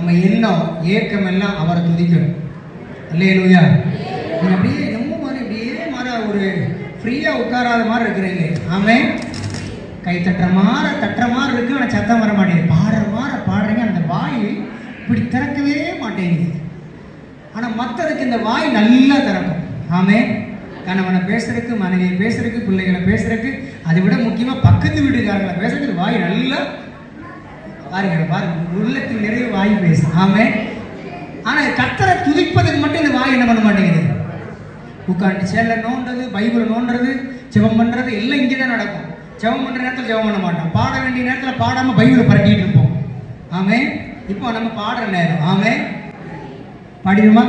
நம்ம எண்ணம் ஏக்கம் எல்லாம் அவரை துதிக்கணும். அல்லேலூயா. நீங்க அப்படியே நம்ம மாதிரி அப்படியே மாற ஒரு ஃப்ரீயா உட்காராத மாதிரி இருக்கிறீங்க. ஆமென். கை தட்டுற மாதிரி இருக்கு, ஆனால் சத்தம் வர மாட்டேங்குது. பாடுறீங்க, அந்த வாய் இப்படி திறக்கவே மாட்டேங்குது. ஆனால் மற்றதுக்கு இந்த வாய் நல்லா திறக்கும். ஆமென். கணவனை பேசுறதுக்கு, மனைவியை பேசுறதுக்கு, பிள்ளைகளை பேசுறதுக்கு, அதை விட முக்கியமாக பக்கத்து வீட்டுக்காரங்களை பேசுறதுக்கு வாய் நல்லா பாருங்க. உள்ளத்தில் நிறைய வாய் பேசும். ஆமென். ஆனால் கர்த்தரை துதிப்பதுக்கு மட்டும் இந்த வாய் என்ன பண்ண மாட்டேங்குது. உட்காந்து சேலை நோண்டுறது, பைபிள் நோண்டுறது, ஜெபம் பண்ணுறது எல்லாம் இங்கே தான் நடக்கும். ஜெபம் பண்ணுற நேரத்தில் ஜெபம் பண்ண மாட்டோம், பாட வேண்டிய நேரத்தில் பாடாமல் பைபிளை பரட்டிட்டு இருப்போம். ஆமென். இப்போ நம்ம பாடுற நேரம். ஆமென். பாடிடுமா?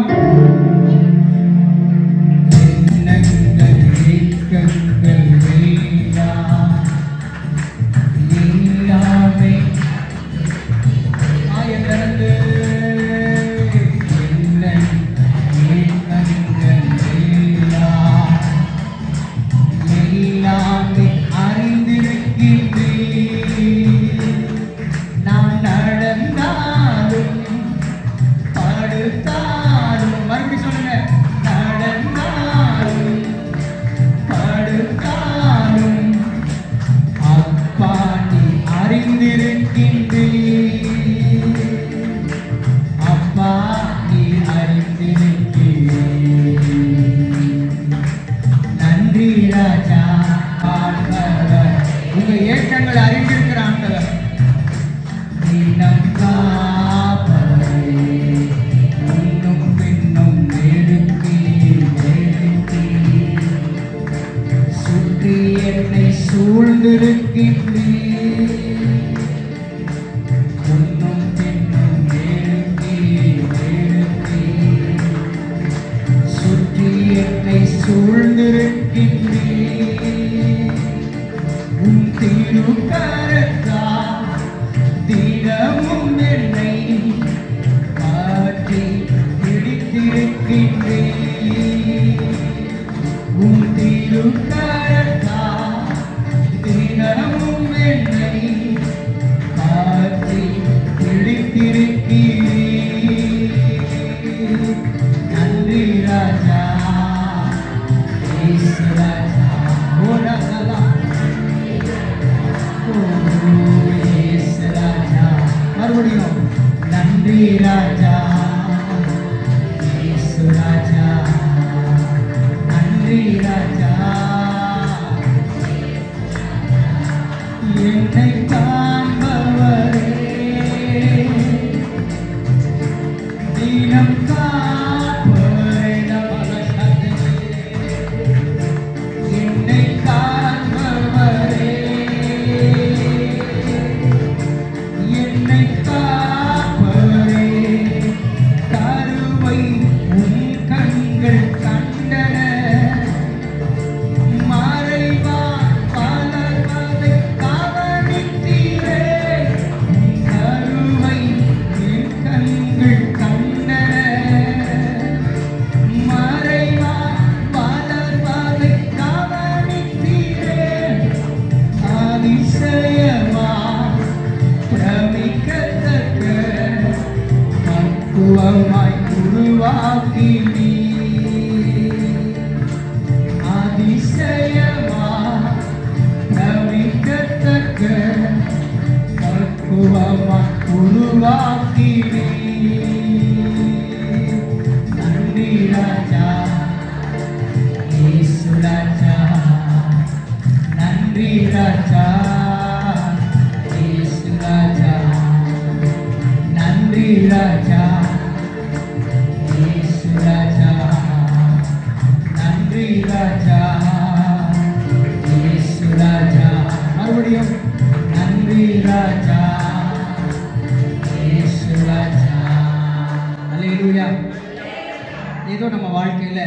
ஏதோ நம்ம வாழ்க்கையில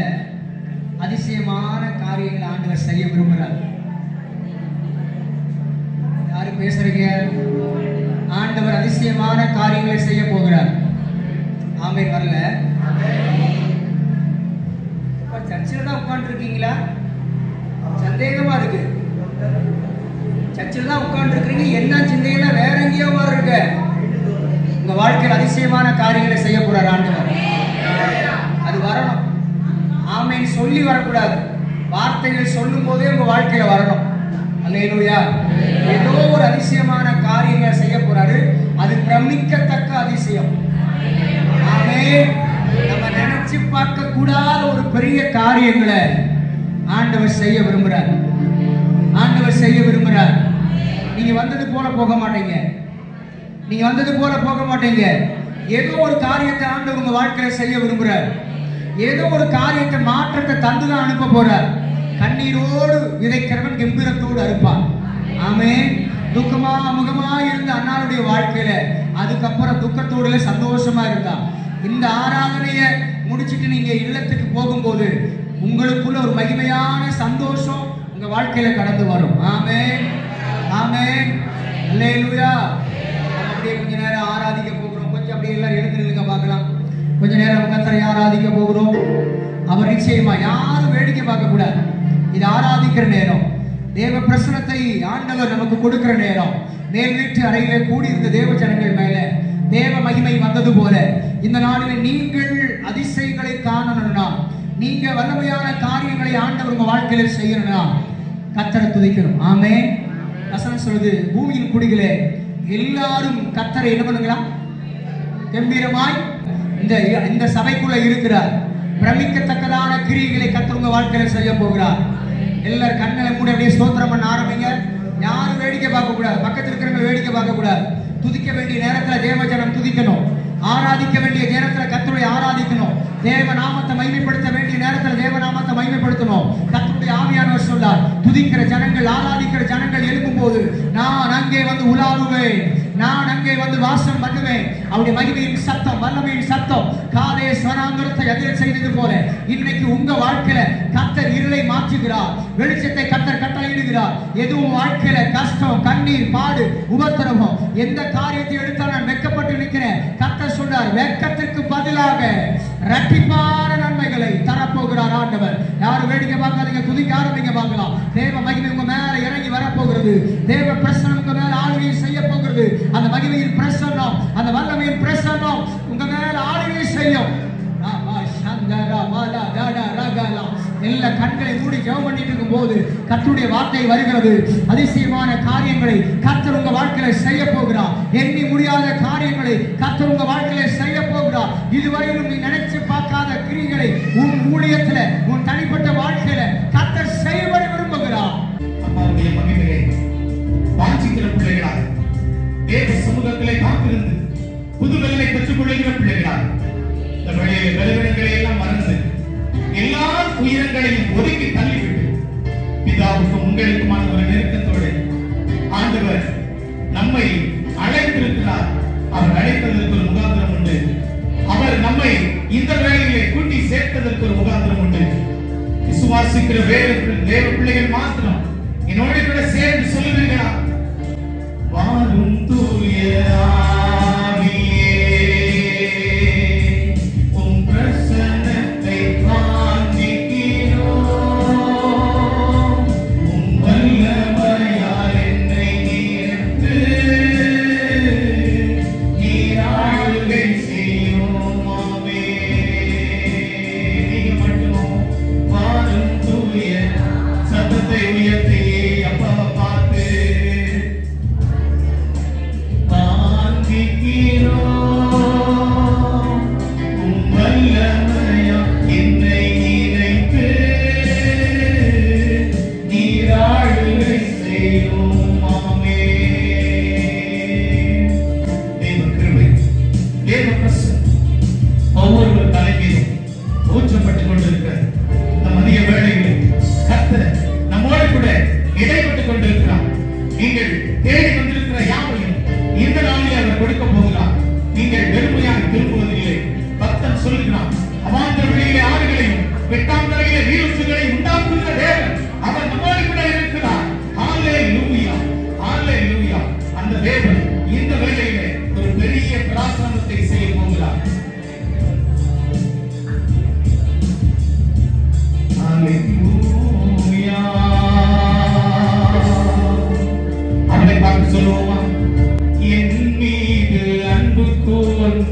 அதிசயமான காரியங்களை ஆண்டவர் செய்ய விரும்புகிறார். யாரு பேசுறீங்க? ஆண்டவர் அதிசயமான காரியங்களை செய்ய போகிறார். ஆமென். வரல சர்ச்சில் தான் உட்கார்ந்து இருக்கீங்களா? சந்தேகமா இருக்கு. சர்ச்சில் தான் உட்கார்ந்து இருக்கிறீங்க, என்ன சிந்தையில வேற எங்கேயோ இருக்கு. உங்க வாழ்க்கை வாழ்க்கையில் அதிசயமான காரியங்களை செய்ய போறார் ஆண்டவர். அது வரணும். ஆமென் சொல்லி வரக்கூடாது, வார்த்தைகள் சொல்லும் போதே உங்க வாழ்க்கையில வரணும். அல்லேலூயா. ஏதோ ஒரு அதிசயமான காரியங்களை செய்ய போறாரு. அது பிரமிக்கத்தக்க அதிசயம். ஆமென். நம்ம நினைச்சு பார்க்க கூடாத ஒரு பெரிய காரியங்களை ஆண்டவர் செய்ய விரும்புறார். ஆண்டவர் செய்ய விரும்புறார். நீங்க வந்தது போல போக மாட்டீங்க. நீங்க வந்தது போல போக மாட்டீங்க. ஏதோ ஒரு காரியத்தை ஆண்டவர் உங்க வாழ்க்கையில செய்ய விரும்புறார். ஏதோ ஒரு காரியத்தை மாற்றத்தை தந்துதான் அனுப்ப போறார். கண்ணீரோடு விதைக்கிறவன் கம்பீரத்தோடு அறுப்பான். ஆமென். துக்கமா முகமா இருந்த அண்ணாருடைய வாழ்க்கையில அதுக்கப்புறம் துக்கத்தோடு சந்தோஷமா இருந்தான். இந்த ஆராதனையை முடிச்சிட்டு நீங்க இல்லத்துக்கு போகும்போது உங்களுக்குள்ள ஒரு மகிமையான சந்தோஷம் உங்க வாழ்க்கையில கடந்து வரும். ஆமென். ஆமென். அல்லேலூயா. அப்படியே கொஞ்ச நேரம் ஆராதிக்க போகிறோம். கொஞ்சம் அப்படியே எல்லாரும் எழுந்து நில்லுங்க பார்க்கலாம். கொஞ்ச நேரம் கர்த்தரை ஆராதிக்க போகிறோம். அவர் நிச்சயமா யாரும் வேடிக்கை பார்க்க கூடாது. இது ஆராதிக்கிற நேரம், தேவ பிரசனத்தை ஆண்டவர் நமக்கு கொடுக்கிற நேரம். மேல் வீட்டு அறையிலே கூடியிருந்த தேவ ஜனங்கள் மேல தேவ மகிமை வந்தது போல இந்த நாளில் நீங்கள் அதிசயங்களை காணணும்னா, நீங்க வல்லமையான காரியங்களை ஆண்டவர் உங்க வாழ்க்கையில செய்யணும்னா கர்த்தரை துதிக்கணும். ஆமென். வசனம் சொல்லுது, பூமியின் குடிகளே எல்லாரும் கர்த்தரை என்ன பண்ணுங்களா? கம்பீரமாய் இந்த சபைக்குள்ள இருக்கிறார். பிரமிக்கத்தக்கதான கிரியைகளை கர்த்தர் உங்க வாழ்க்கையில செய்ய போகிறார். எல்லாரும் கண்களை மூடி அப்படியே ஸ்தோத்திரம் பண்ண ஆரம்பிங்க. யாரும் வேடிக்கை பார்க்க கூடாது. பக்கத்தில் இருக்கிறவங்க வேடிக்கை பார்க்க கூடாது. துதிக்க வேண்டிய நேரத்துல தேவஜனம் துதிக்கணும். ஆராதிக்க வேண்டிய நேரத்துல கர்த்தரை ஆராதிக்கணும். தேவ நாமத்தை மகிமைப்படுத்த வேண்டிய நேரத்துல தேவ நாமத்தை மகிமைப்படுத்தணும். கர்த்தருடைய ஆவியானவர் சொல்றார், துதிக்கிற ஜனங்கள் ஆராதிக்கிற ஜனங்கள் எழும்பும் போது நான் அங்கே வந்து உலாவுவேன், நான் அங்கே வந்து வாசம் பண்ணுவேன். அவருடைய மகிமையின் சத்தம், வல்லமையின் சத்தம் காதே ஸ்வராந்தரத்தை அதிர செய்தது போல இன்னைக்கு உங்க வாழ்க்கையில கர்த்தர் இருளை மாற்றுகிறார். வெளிச்சத்தை கர்த்தர் கட்டளையிடுகிறார். எதுவும் வாழ்க்கையில கஷ்டம், கண்ணீர், பாடு, உபத்திரவம் எந்த காரியத்தை எடுத்தால் நான் வெட்கப்பட்டு நிற்கிறேன், கர்த்தர் சொல்றார் வெட்கத்திற்கு பதிலாக இரட்டிப்பான நன்மைகளை தரப்போகிறார் ஆண்டவர். யாரும் வேடிக்கை பார்க்காதீங்க, துதிக்க ஆரம்பிங்க பார்க்கலாம். தேவ மகிமை உங்க மேல இறங்கி வரப்போகிறது. தேவ பிரசன்னம் உங்க மேல ஆளுகை செய்ய போகிறது. அந்த மகிமையின் பிரசன்னம், அந்த வல்லமையின் பிரசன்னம் உங்க மேல ஆளுகை செய்யும். எல்லா கண்களை மூடி ஜெபம் பண்ணிட்டு இருக்கும் போது கர்த்தருடைய வார்த்தை வருகிறது. அதிசயமான காரியங்களை கர்த்தர் உங்க வாழ்க்கையில செய்ய போகிறார். எண்ணி முடியாத காரியங்களை கர்த்தர் உங்க வாழ்க்கையில செய்ய போகிறார். இதுவரையிலும் நீ நினைச்சு பார்க்காத கிரியைகளை உன் ஊழியத்துல, உன் தனிப்பட்ட வாழ்க்கையில கர்த்தர் செய்யப்பட விரும்புகிறார். அப்பாவுடைய மகிமையை வாஞ்சிக்கிற பிள்ளைகளாக, தேவ சமூகத்திலே காத்திருந்து புதுவெல்லை பெற்றுக் கொள்கிற பிள்ளைகளாக, இந்த வழியை பலவீனங்களை எல்லாம் மறந்து எல்லா துயரங்களையும் ஒதுக்கி தள்ளிவிட்டு பிதாவுக்கும் உங்களுக்குமான ஒரு நெருக்கத்தோடு ஆண்டவர் நம்மை அழைத்திருக்கிறார். அவர் அழைத்ததற்கு ஒரு முகாந்திரம் உண்டு. அவர் நம்மை இந்த வேளையிலே கூட்டி சேர்த்ததற்கு ஒரு முகாந்திரம் உண்டு. விசுவாசிக்கிற தேவ பிள்ளைகள் மாத்திரம் என்னோட கூட சேர்ந்து சொல்லுவீர்களா? வாரும் தூய ஆவியே, உம் பிரசன்னத்தை காண்பிக்கிறோம். உம் வல்லமையால் என்னை நிரப்பு, நீர் ஆளுகை செய்யும். நீங்க மட்டும் வாரும் தூய சத்தத்தை உயர்த்தி அப்பாவை பார்த்து ஒவ்வொரு தலைமையிலும் ஊற்றப்பட்டுக் கொண்டிருக்கிறது. இந்த மதிய வேளையில் கர்த்தர் நம்மோடு கூட இடைப்பட்டுக் கொண்டிருக்கிறார். நீங்கள் தேடி வந்திருக்கிற யாவையும் இந்த நாளில் அவர் கொடுக்க போகிறார். நீங்கள் வெறுமையாக திரும்புவதில்லை. பக்தன் சொல்லுகிறான், அவாந்தர வெளியிலே ஆறுகளையும் வெட்டாந்தரையிலே நீரூற்றுகளையும் உண்டாக்குகிற தேவன் அவர் நம்மோடு கூட இருக்கிறார். ஹல்லேலூயா, ஹல்லேலூயா. அந்த தேவன் இந்த வேளையிலே ஒரு பெரிய பிரார்த்தனத்தை செய்ய போகிறார். ஹல்லேலூயா. அவரை பார்த்து சொல்லுவோமா? என் மீது அன்பு கூர்ந்து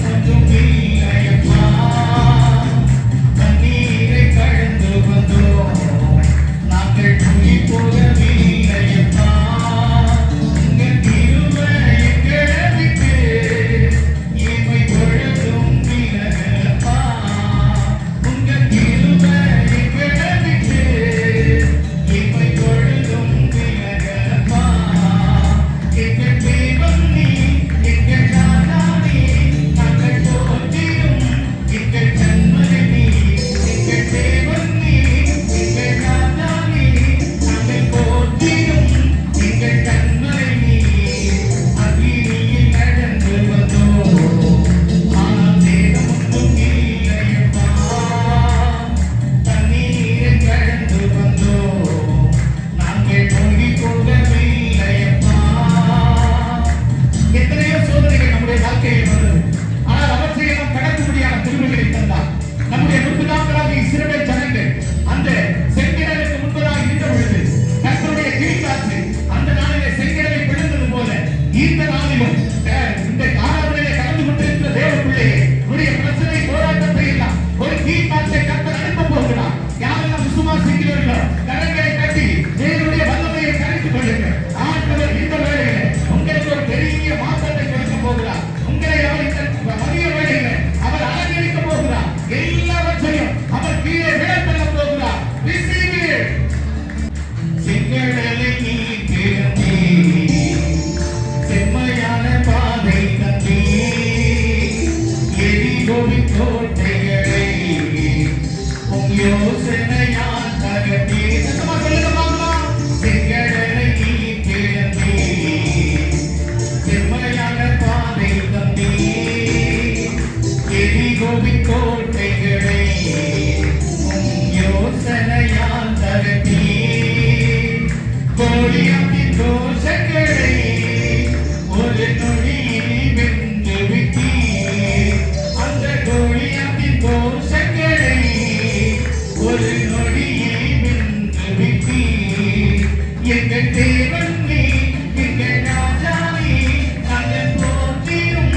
Thank you. கோலியாத்தின் தோஷங்களை ஒரு நொடியில் வென்று விட்டீர். அந்த கோலியாத்தின் தோஷங்களை ஒரு நொடியில் வென்று விட்டீர். எங்கள் தேவன் நீ, எங்கள் ராஜா நீ, நாங்கள் போற்றிடும்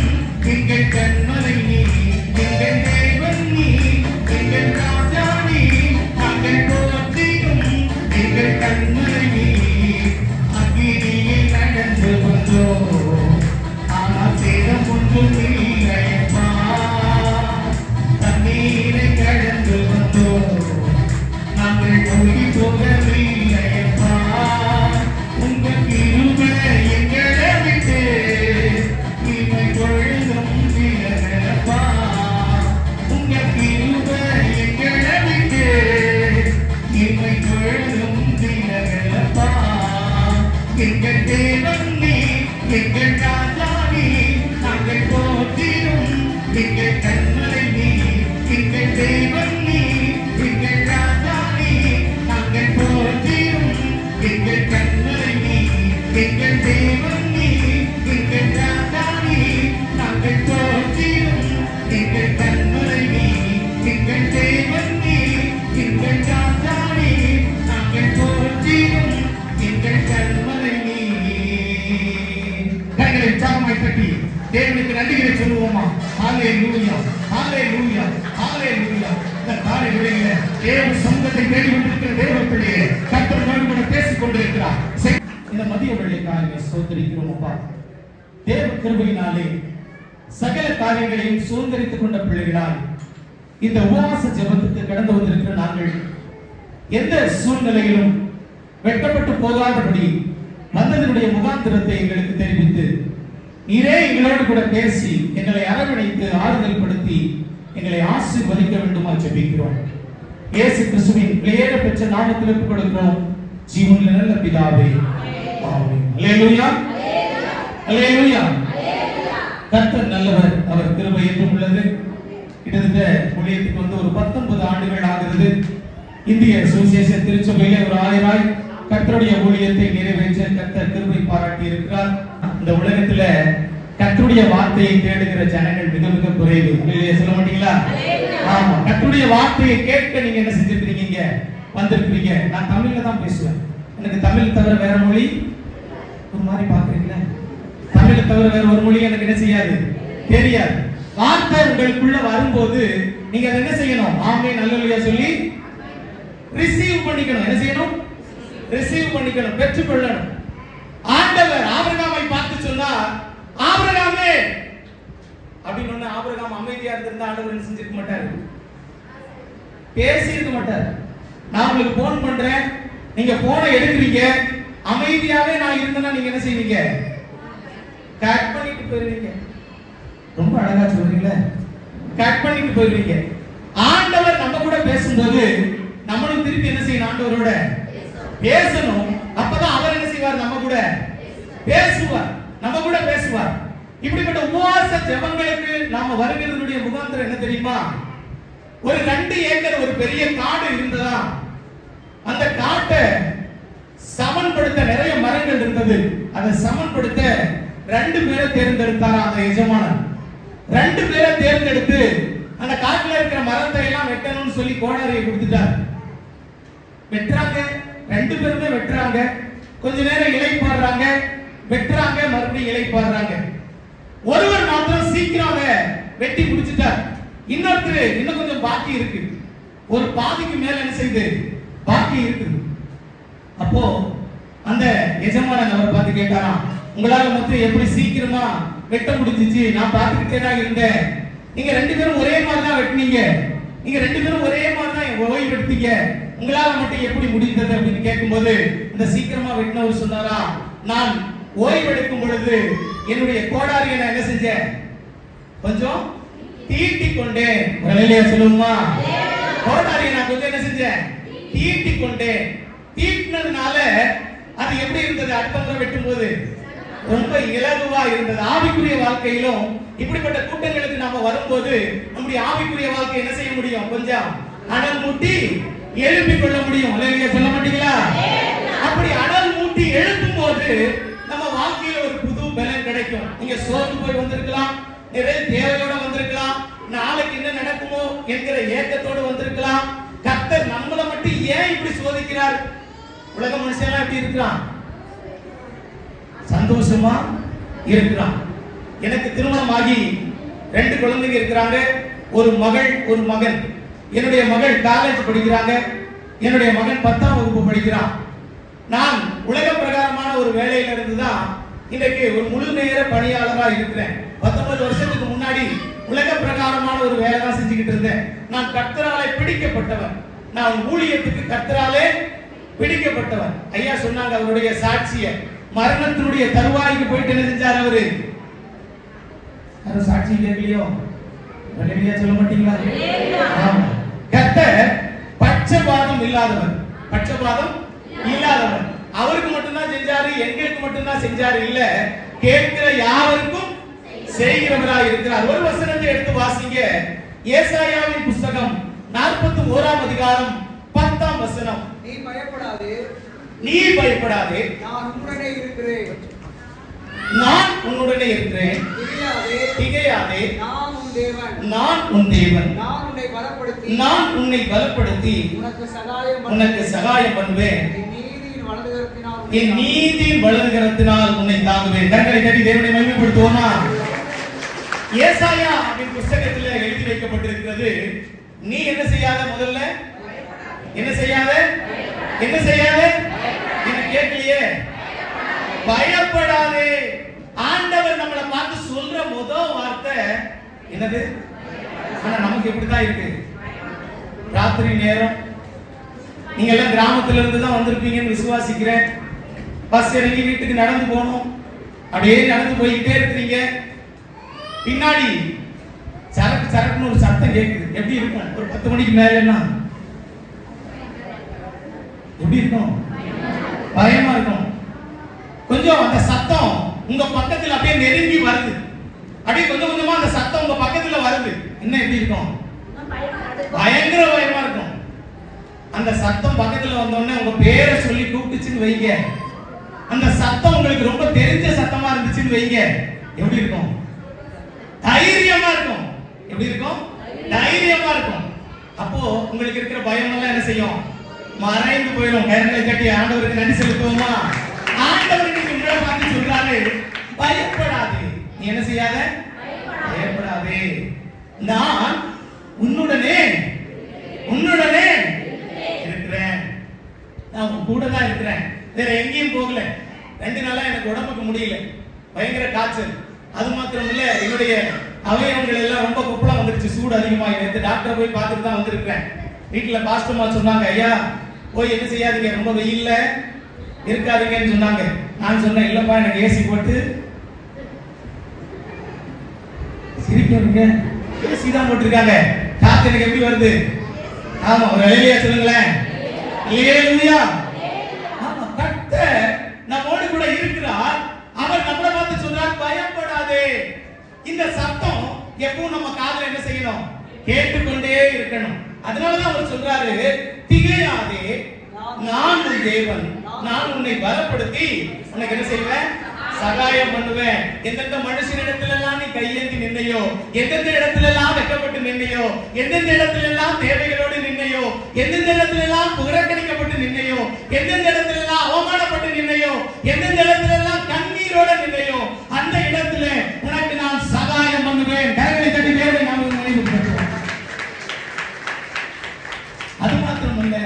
எங்கள் கண்மலை நீ. எங்கள் தேவன் நீ, எங்கள் ராஜா நீ, நாங்கள் போற்றிடும் எங்கள் கண்மலை நீ. அக்கினியில் நடந்து வந்தோம், ஆனால் சேதம் ஒன்றும் இல்லையப்பா. தண்ணீரை கடந்து வந்தோம், நாங்கள் மூழ்கி போகவில்லையப்பா. உங்க கிருபை எங்களை விட்டு இமை பொழுதும் விலகலப்பா. உங்க கிருபை எங்களை விட்டு இமை பொழுதும் விலகலப்பா. எங்கள் தேவன் நீ, எங்கள் ராஜா நீ, நாங்கள் போற்றிடும் எங்கள் கண்மலை நீ. எங்கள் தேவன் நீ, எங்கள் ராஜா நீ, நாங்கள் போற்றிடும் எங்கள் கண்மலை நீ. எங்கள் தேவன் நீ, எங்கள் ராஜா நீ, நாங்கள் போற்றிடும் எங்கள் கண்மலை நீ. எங்கள் தேவன் நீ, எங்கள் ராஜா நீ, நாங்கள் போற்றிடும் எங்கள் கண்மலை நீ. கைகளை உற்சாகமாய் தட்டி தேவனுக்கு நன்றிகளை சொல்லுவோமா? ஹல்லேலூயா, ஹல்லேலூயா, ஹல்லேலூயா. இந்த காலை வேளையிலே தேவ சமூகத்தை தேடி கொண்டிருக்கிற தேவ பிள்ளையே, கர்த்தர் நம்மோடு பேசிக் கொண்டிருக்கிறார். இந்த மதிய வேளைக்காக ஸ்தோத்திரிக்கிறோம் அப்பா. தேவ கிருபையினாலே சகல காரியங்களையும் சுதந்திரித்துக் கொண்ட பிள்ளைகளாய் இந்த உபவாச ஜெபத்துக்கு கடந்து வந்திருக்கிற நாங்கள் எந்த சூழ்நிலையிலும் வெட்கப்பட்டு போகாதபடி வந்ததனுடைய முகாந்திரத்தை எங்களுக்கு தெரிவித்து நீரே எங்களோடு கூட பேசி எங்களை அரவணைத்து ஆறுதல் படுத்தி எங்களை ஆசீர்வதிக்க வேண்டுமா ஜெபிக்கிறோம். இயேசு கிறிஸ்துவின் பெயரை பெற்ற நாமத்தில் ஒப்புக் கொடுக்கிறோம் ஜீவனுள்ள நல்ல பிதாவே, ஆமென். அல்லேலூயா, அல்லேலூயா. கர்த்தர் நல்லவர், அவர் கிருபை என்றும் உள்ளது. கிட்டத்தட்ட ஊழியத்துக்கு வந்து ஒரு 19 ஆண்டுகள் ஆகிறது. இந்திய சுவிசேஷ திருச்சபையிலே ஒரு ஆயராய் கர்த்தருடைய ஊழியத்தை நிறைவேற்ற கர்த்தர் கிருபை பாராட்டி இருக்கிறார். இந்த உலகத்துல கர்த்தருடைய வார்த்தையை தேடுகிற ஜனங்கள் மிக மிக குறைவு. இல்லையா, சொல்ல மாட்டீங்களா? ஆமா, கர்த்தருடைய வார்த்தையை கேட்க நீங்க என்ன செஞ்சிருக்கீங்க? வந்திருக்கீங்க. நான் தமிழ்ல தான் பேசுவேன். எனக்கு தமிழ் தவிர வேற மொழி ஒரு மாதிரி பாக்குறீங்களா? தமிழை தவிர வேற ஒரு மொழி எனக்கு என்ன செய்யாது, தெரியாது. வார்த்தை உங்களுக்குள்ள வரும்போது நீங்க அதை என்ன செய்யணும்? ஆமென், அல்லேலூயா சொல்லி ரிசீவ் பண்ணிக்கணும். என்ன செய்யணும்? ரிசீவ் பண்ணிக்கணும், பெற்றுக்கொள்ளணும். ஆண்டவர் ஆபிரகாமை பார்த்து சொன்னார், ஆபிரகாமே அப்படின்னு சொன்ன ஆபிரகாம் அமைதியா இருந்திருந்தா ஆண்டவர் என்ன செஞ்சிருக்க மாட்டாரு, பேசி இருக்க மாட்டார். நான் உங்களுக்கு போன் பண்றேன், நீங்க போனை எடுக்கிறீங்க, அமைதியாவே நான் இருந்தேன்னா நீங்க என்ன செய்வீங்க? கட் பண்ணிட்டு போயிருவீங்க. ரொம்ப அழகா சொல்றீங்களே, கட் பண்ணிட்டு போயிருவீங்க. ஆண்டவர் நம்ம கூட பேசும்போது நம்மளும் திருப்பி என்ன செய்யணும்? ஆண்டவரோட பேசணும். அப்பதான் அவர் என்ன செய்வார்? நம்ம கூட பேசுவார், நம்ம கூட பேசுவார். இப்படிப்பட்ட உபவாச ஜெபங்களுக்கு நாம வருகிறதுடைய முகாந்திரம் என்ன தெரியுமா? ஒரு 2 ஏக்கர் ஒரு பெரிய காடு இருந்ததா, அந்த காட்டை சமன்படுத்த நிறைய மரங்கள் இருந்தது. அதை சமன்படுத்த 2 பேரை தேர்ந்தெடுத்தாரா அந்த எஜமானன். 2 பேரை தேர்ந்தெடுத்து அந்த காட்டுல இருக்கிற மரத்தை எல்லாம் வெட்டணும்னு சொல்லி கோடாரியை கொடுத்துட்டார். வெட்டுறாங்க, 2 பேருமே வெட்டுறாங்க. கொஞ்ச நேரம் இளைப்பாடுறாங்க, வெட்டுறாங்க, மறுபடியும் இளைப்பாடுறாங்க. ஒருவர் மாத்திரம் சீக்கிரம் வெட்டி முடிச்சிட்டார். இன்னொருத்தர் இன்னும் கொஞ்சம் பாக்கி இருக்கு, ஒரு பாதிக்கு மேல என்ன செய்யுது, பாக்கி இருக்கு. அப்போ அந்த எஜமானன் அவர் பார்த்து கேட்டாராம், உங்களால மொத்தம் எப்படி சீக்கிரமா வெட்ட முடிஞ்சிச்சு? நான் பார்த்துக்கிட்டே தான் இருந்தேன். நீங்க 2 பேரும் ஒரே மாதிரி தான் வெட்டினீங்க, நீங்க 2 பேரும் ஒரே மாதிரி தான் ஓய்வு எடுத்தீங்க, உங்களால மட்டும் எப்படி முடிந்தது அப்படின்னு கேட்கும்போது இந்த சீக்கிரமா வெட்டினவர் சொன்னாரா, நான் ஓய்வு எடுக்கும் பொழுது என்னுடைய கோடாரியை நான் என்ன செஞ்சேன்? கொஞ்சம் தீட்டி கொண்டேன். ஹல்லேலூயா சொல்லுமா? கோடாரியை நான் கொஞ்சம் என்ன செஞ்சேன்? தீட்டி கொண்டேன். தீட்டினதுனால அது எப்படி இருந்தது? அடுத்த முறை வெட்டும் போது ரொம்ப இலகுவா இருந்தது. ஆவிக்குரிய வாழ்க்கையிலும் இப்படிப்பட்ட கூட்டங்களுக்கு நாம வரும்போது நம்முடைய ஆவிக்குரிய வாழ்க்கை என்ன செய்ய முடியும்? கொஞ்சம் அனல் மூட்டி எழுப்பி கொள்ள முடியும். ஹல்லேலூயா சொல்ல மாட்டீங்களா? அப்படி அனல் மூட்டி எழுப்பி நம்ம வாழ்க்கையில ஒரு புது பலன் கிடைக்கும். நீங்க சோர்ந்து போய் வந்திருக்கலாம், நிறைய தேவையோட வந்திருக்கலாம், நாளைக்கு என்ன நடக்குமோ என்கிற ஏக்கத்தோடு வந்திருக்கலாம். கர்த்தர் நம்மளை மட்டும் ஏன் இப்படி சோதிக்கிறார்? உலக மனுஷன் எப்படி இருக்கிறான்? சந்தோஷமா இருக்கிறான். எனக்கு திருமணமாகி 2 குழந்தைங்க இருக்கிறாங்க, ஒரு மகள் ஒரு மகன். என்னுடைய மகள் காலேஜ் படிக்கிறாங்க, என்னுடைய மகன் 10ஆம் வகுப்பு படிக்கிறான். நான் உலக பிரகாரமான ஒரு வேலையில இருந்து தான் இன்னைக்கு ஒரு முழு நேர பணியாளரா இருக்கிறேன். 19 வருஷத்துக்கு முன்னாடி உலக பிரகாரமான ஒரு வேலை தான் செஞ்சுக்கிட்டு இருந்தேன். நான் கர்த்தராலே பிடிக்கப்பட்டவன். நான் ஊழியத்துக்கு கர்த்தராலே பிடிக்கப்பட்டவன். ஐயா சொன்னாங்க அவருடைய சாட்சிய, மரணத்தினுடைய தருவாய்க்கு போயிட்டு என்ன செஞ்சார் அவரு? சாட்சி கேட்கலையோ? சொல்ல மாட்டீங்களா? கர்த்தர் பட்சபாதம் இல்லாதவர், பட்சபாதம் இல்லாதவர். அவருக்கு மட்டும்தான் செஞ்சாரு, எங்களுக்கு மட்டும்தான் செஞ்சாரு இல்ல, கேட்கிற யாருக்கும் செய்கிறவராக இருக்கிறார். ஒரு வசனத்தை எடுத்து வாசிங்க. ஏசாயாவின் புத்தகம் 41ஆம் அதிகாரம் 10ஆம் வசனம். நீ பயப்படாதே, நீ பயப்படாதே, நான் உன்னுடனே இருக்கிறேன், நான் உன்னுடனே இருக்கிறேன், திகையாதே, நான் உன் தேவன், நான் உன் தேவன், நான் உன்னை பலப்படுத்தி உனக்கு சகாயம் பண்ணுவேன், என் நீதியின் வலதுகரத்தினால் உன்னை தாங்குவேன். கரங்களை தட்டி தேவனை மகிமைப்படுத்துவோமா? ஏசாயா அப்படின் புத்தகத்தில் எழுதி வைக்கப்பட்டிருக்கிறது, நீ என்ன செய்யாத? முதல்ல என்ன செய்யாத? என்ன செய்யாத? என்ன கேட்கலையே? பயப்படாதே. ஆண்டவர் நம்மளை பார்த்து சொல்ற முதல் வார்த்தை என்னது? ஆனா நமக்கு எப்படிதான் இருக்கு? ராத்திரி நேரம், நீங்க எல்லாம் கிராமத்துல இருந்து தான் வந்திருப்பீங்கன்னு விசுவாசிக்கிறேன். பஸ் இறங்கி வீட்டுக்கு நடந்து போகணும், அப்படியே நடந்து போய்கிட்டே இருக்கிறீங்க. பின்னாடி சரக்கு சரக்குன்னு ஒரு சத்தம் கேட்குது. எப்படி இருக்கும்? ஒரு 10 மணிக்கு மேலன்னா எப்படி இருக்கும்? பயமா இருக்கும். கொஞ்சம் அந்த சத்தம் உங்க பக்கத்துல அப்படியே நெருங்கி வருது, அப்படியே கொஞ்சம் கொஞ்சமா அந்த சத்தம் உங்க பக்கத்துல வருது. என்ன எப்படி இருக்கும்? பயங்கர பயமா இருக்கும். அந்த சத்தம் பக்கத்துல வந்தோடனே உங்க பேரை சொல்லி கூப்பிட்டுச்சுன்னு வைங்க, அந்த சத்தம் உங்களுக்கு ரொம்ப தெரிஞ்ச சத்தமா இருந்துச்சுன்னு வைங்க, எப்படி இருக்கும்? தைரியமா இருக்கும். எப்படி இருக்கும்? தைரியமா இருக்கும். அப்போ உங்களுக்கு இருக்கிற பயம் எல்லாம் என்ன செய்யும்? மறைந்து போயிடும். கரங்களை கட்டி ஆண்டவருக்கு நன்றி செலுத்துவோமா? ஆண்டவருக்கு உங்களை பார்த்து சொல்றாரு, பயப்படாதே. நீ என்ன செய்யாத? பயப்படாதே, நான் உன்னுடனே இருக்கிறேன். நான் உன் கூட தான் இருக்கிறேன். வேற எங்கேயும் போகல. 2 நாளா எனக்கு உடம்புக்கு முடியல, பயங்கர காய்ச்சல். அது மாத்திரம் இல்ல, என்னுடைய அவயவங்கள் எல்லாம் ரொம்ப கொப்பளம் வந்துருச்சு, சூடு அதிகமாகி. டாக்டரை போய் பார்த்துட்டு தான் வந்திருக்கிறேன். வீட்டுல பாஸ்டர்மா சொன்னாங்க, ஐயா போய் என்ன செய்யாதீங்க, ரொம்ப வெயில்ல இருக்காதீங்கன்னு சொன்னாங்க. நான் சொன்னேன், இல்லப்பா எனக்கு ஏசி போட்டு சிரிக்கிறீங்க, ஏசி தான் போட்டிருக்காங்க, காத்து எனக்கு எப்படி வருது? ஆமா, ஒரு அல்லேலூயா சொல்லுங்களேன். அல்லேலூயா. ஆமா, கர்த்தர் நம்மோடு கூட இருக்கிறார். அவர் நம்மளை பார்த்து சொல்றார், பயப்படாதே. இந்த சத்தம் எப்பவும் நம்ம காதுல என்ன செய்யணும்? கேட்டுக்கொண்டே இருக்கணும். அதனாலதான் அவர் சொல்றாரு, திகையாதே, நான் உன் தேவன், நான் உன்னை பலப்படுத்தி உனக்கு என்ன செய்வேன்? சகாயம் பண்ணுவேன். எந்தெந்த மனுஷனிடத்துல எல்லாம் நீ கையேந்தி நின்னையோ, எந்தெந்த இடத்துல எல்லாம் வெட்கப்பட்டு நின்னையோ, எந்தெந்த இடத்துல எல்லாம் தேவைகளோடு நின்னையோ, எந்தெந்த இடத்துல எல்லாம் புறக்கணிக்கப்பட்டு நின்னையோ, எந்தெந்த இடத்துல எல்லாம் அவமானப்பட்டு நின்னையோ, எந்தெந்த இடத்துல எல்லாம் கண்ணீரோட நின்னையோ, அந்த இடத்துல உனக்கு நான் சகாயம் பண்ணுவேன். கரங்களை தட்டி தேவனை நாம் நினைவுபடுத்துவோம். அது மாத்திரமல்ல,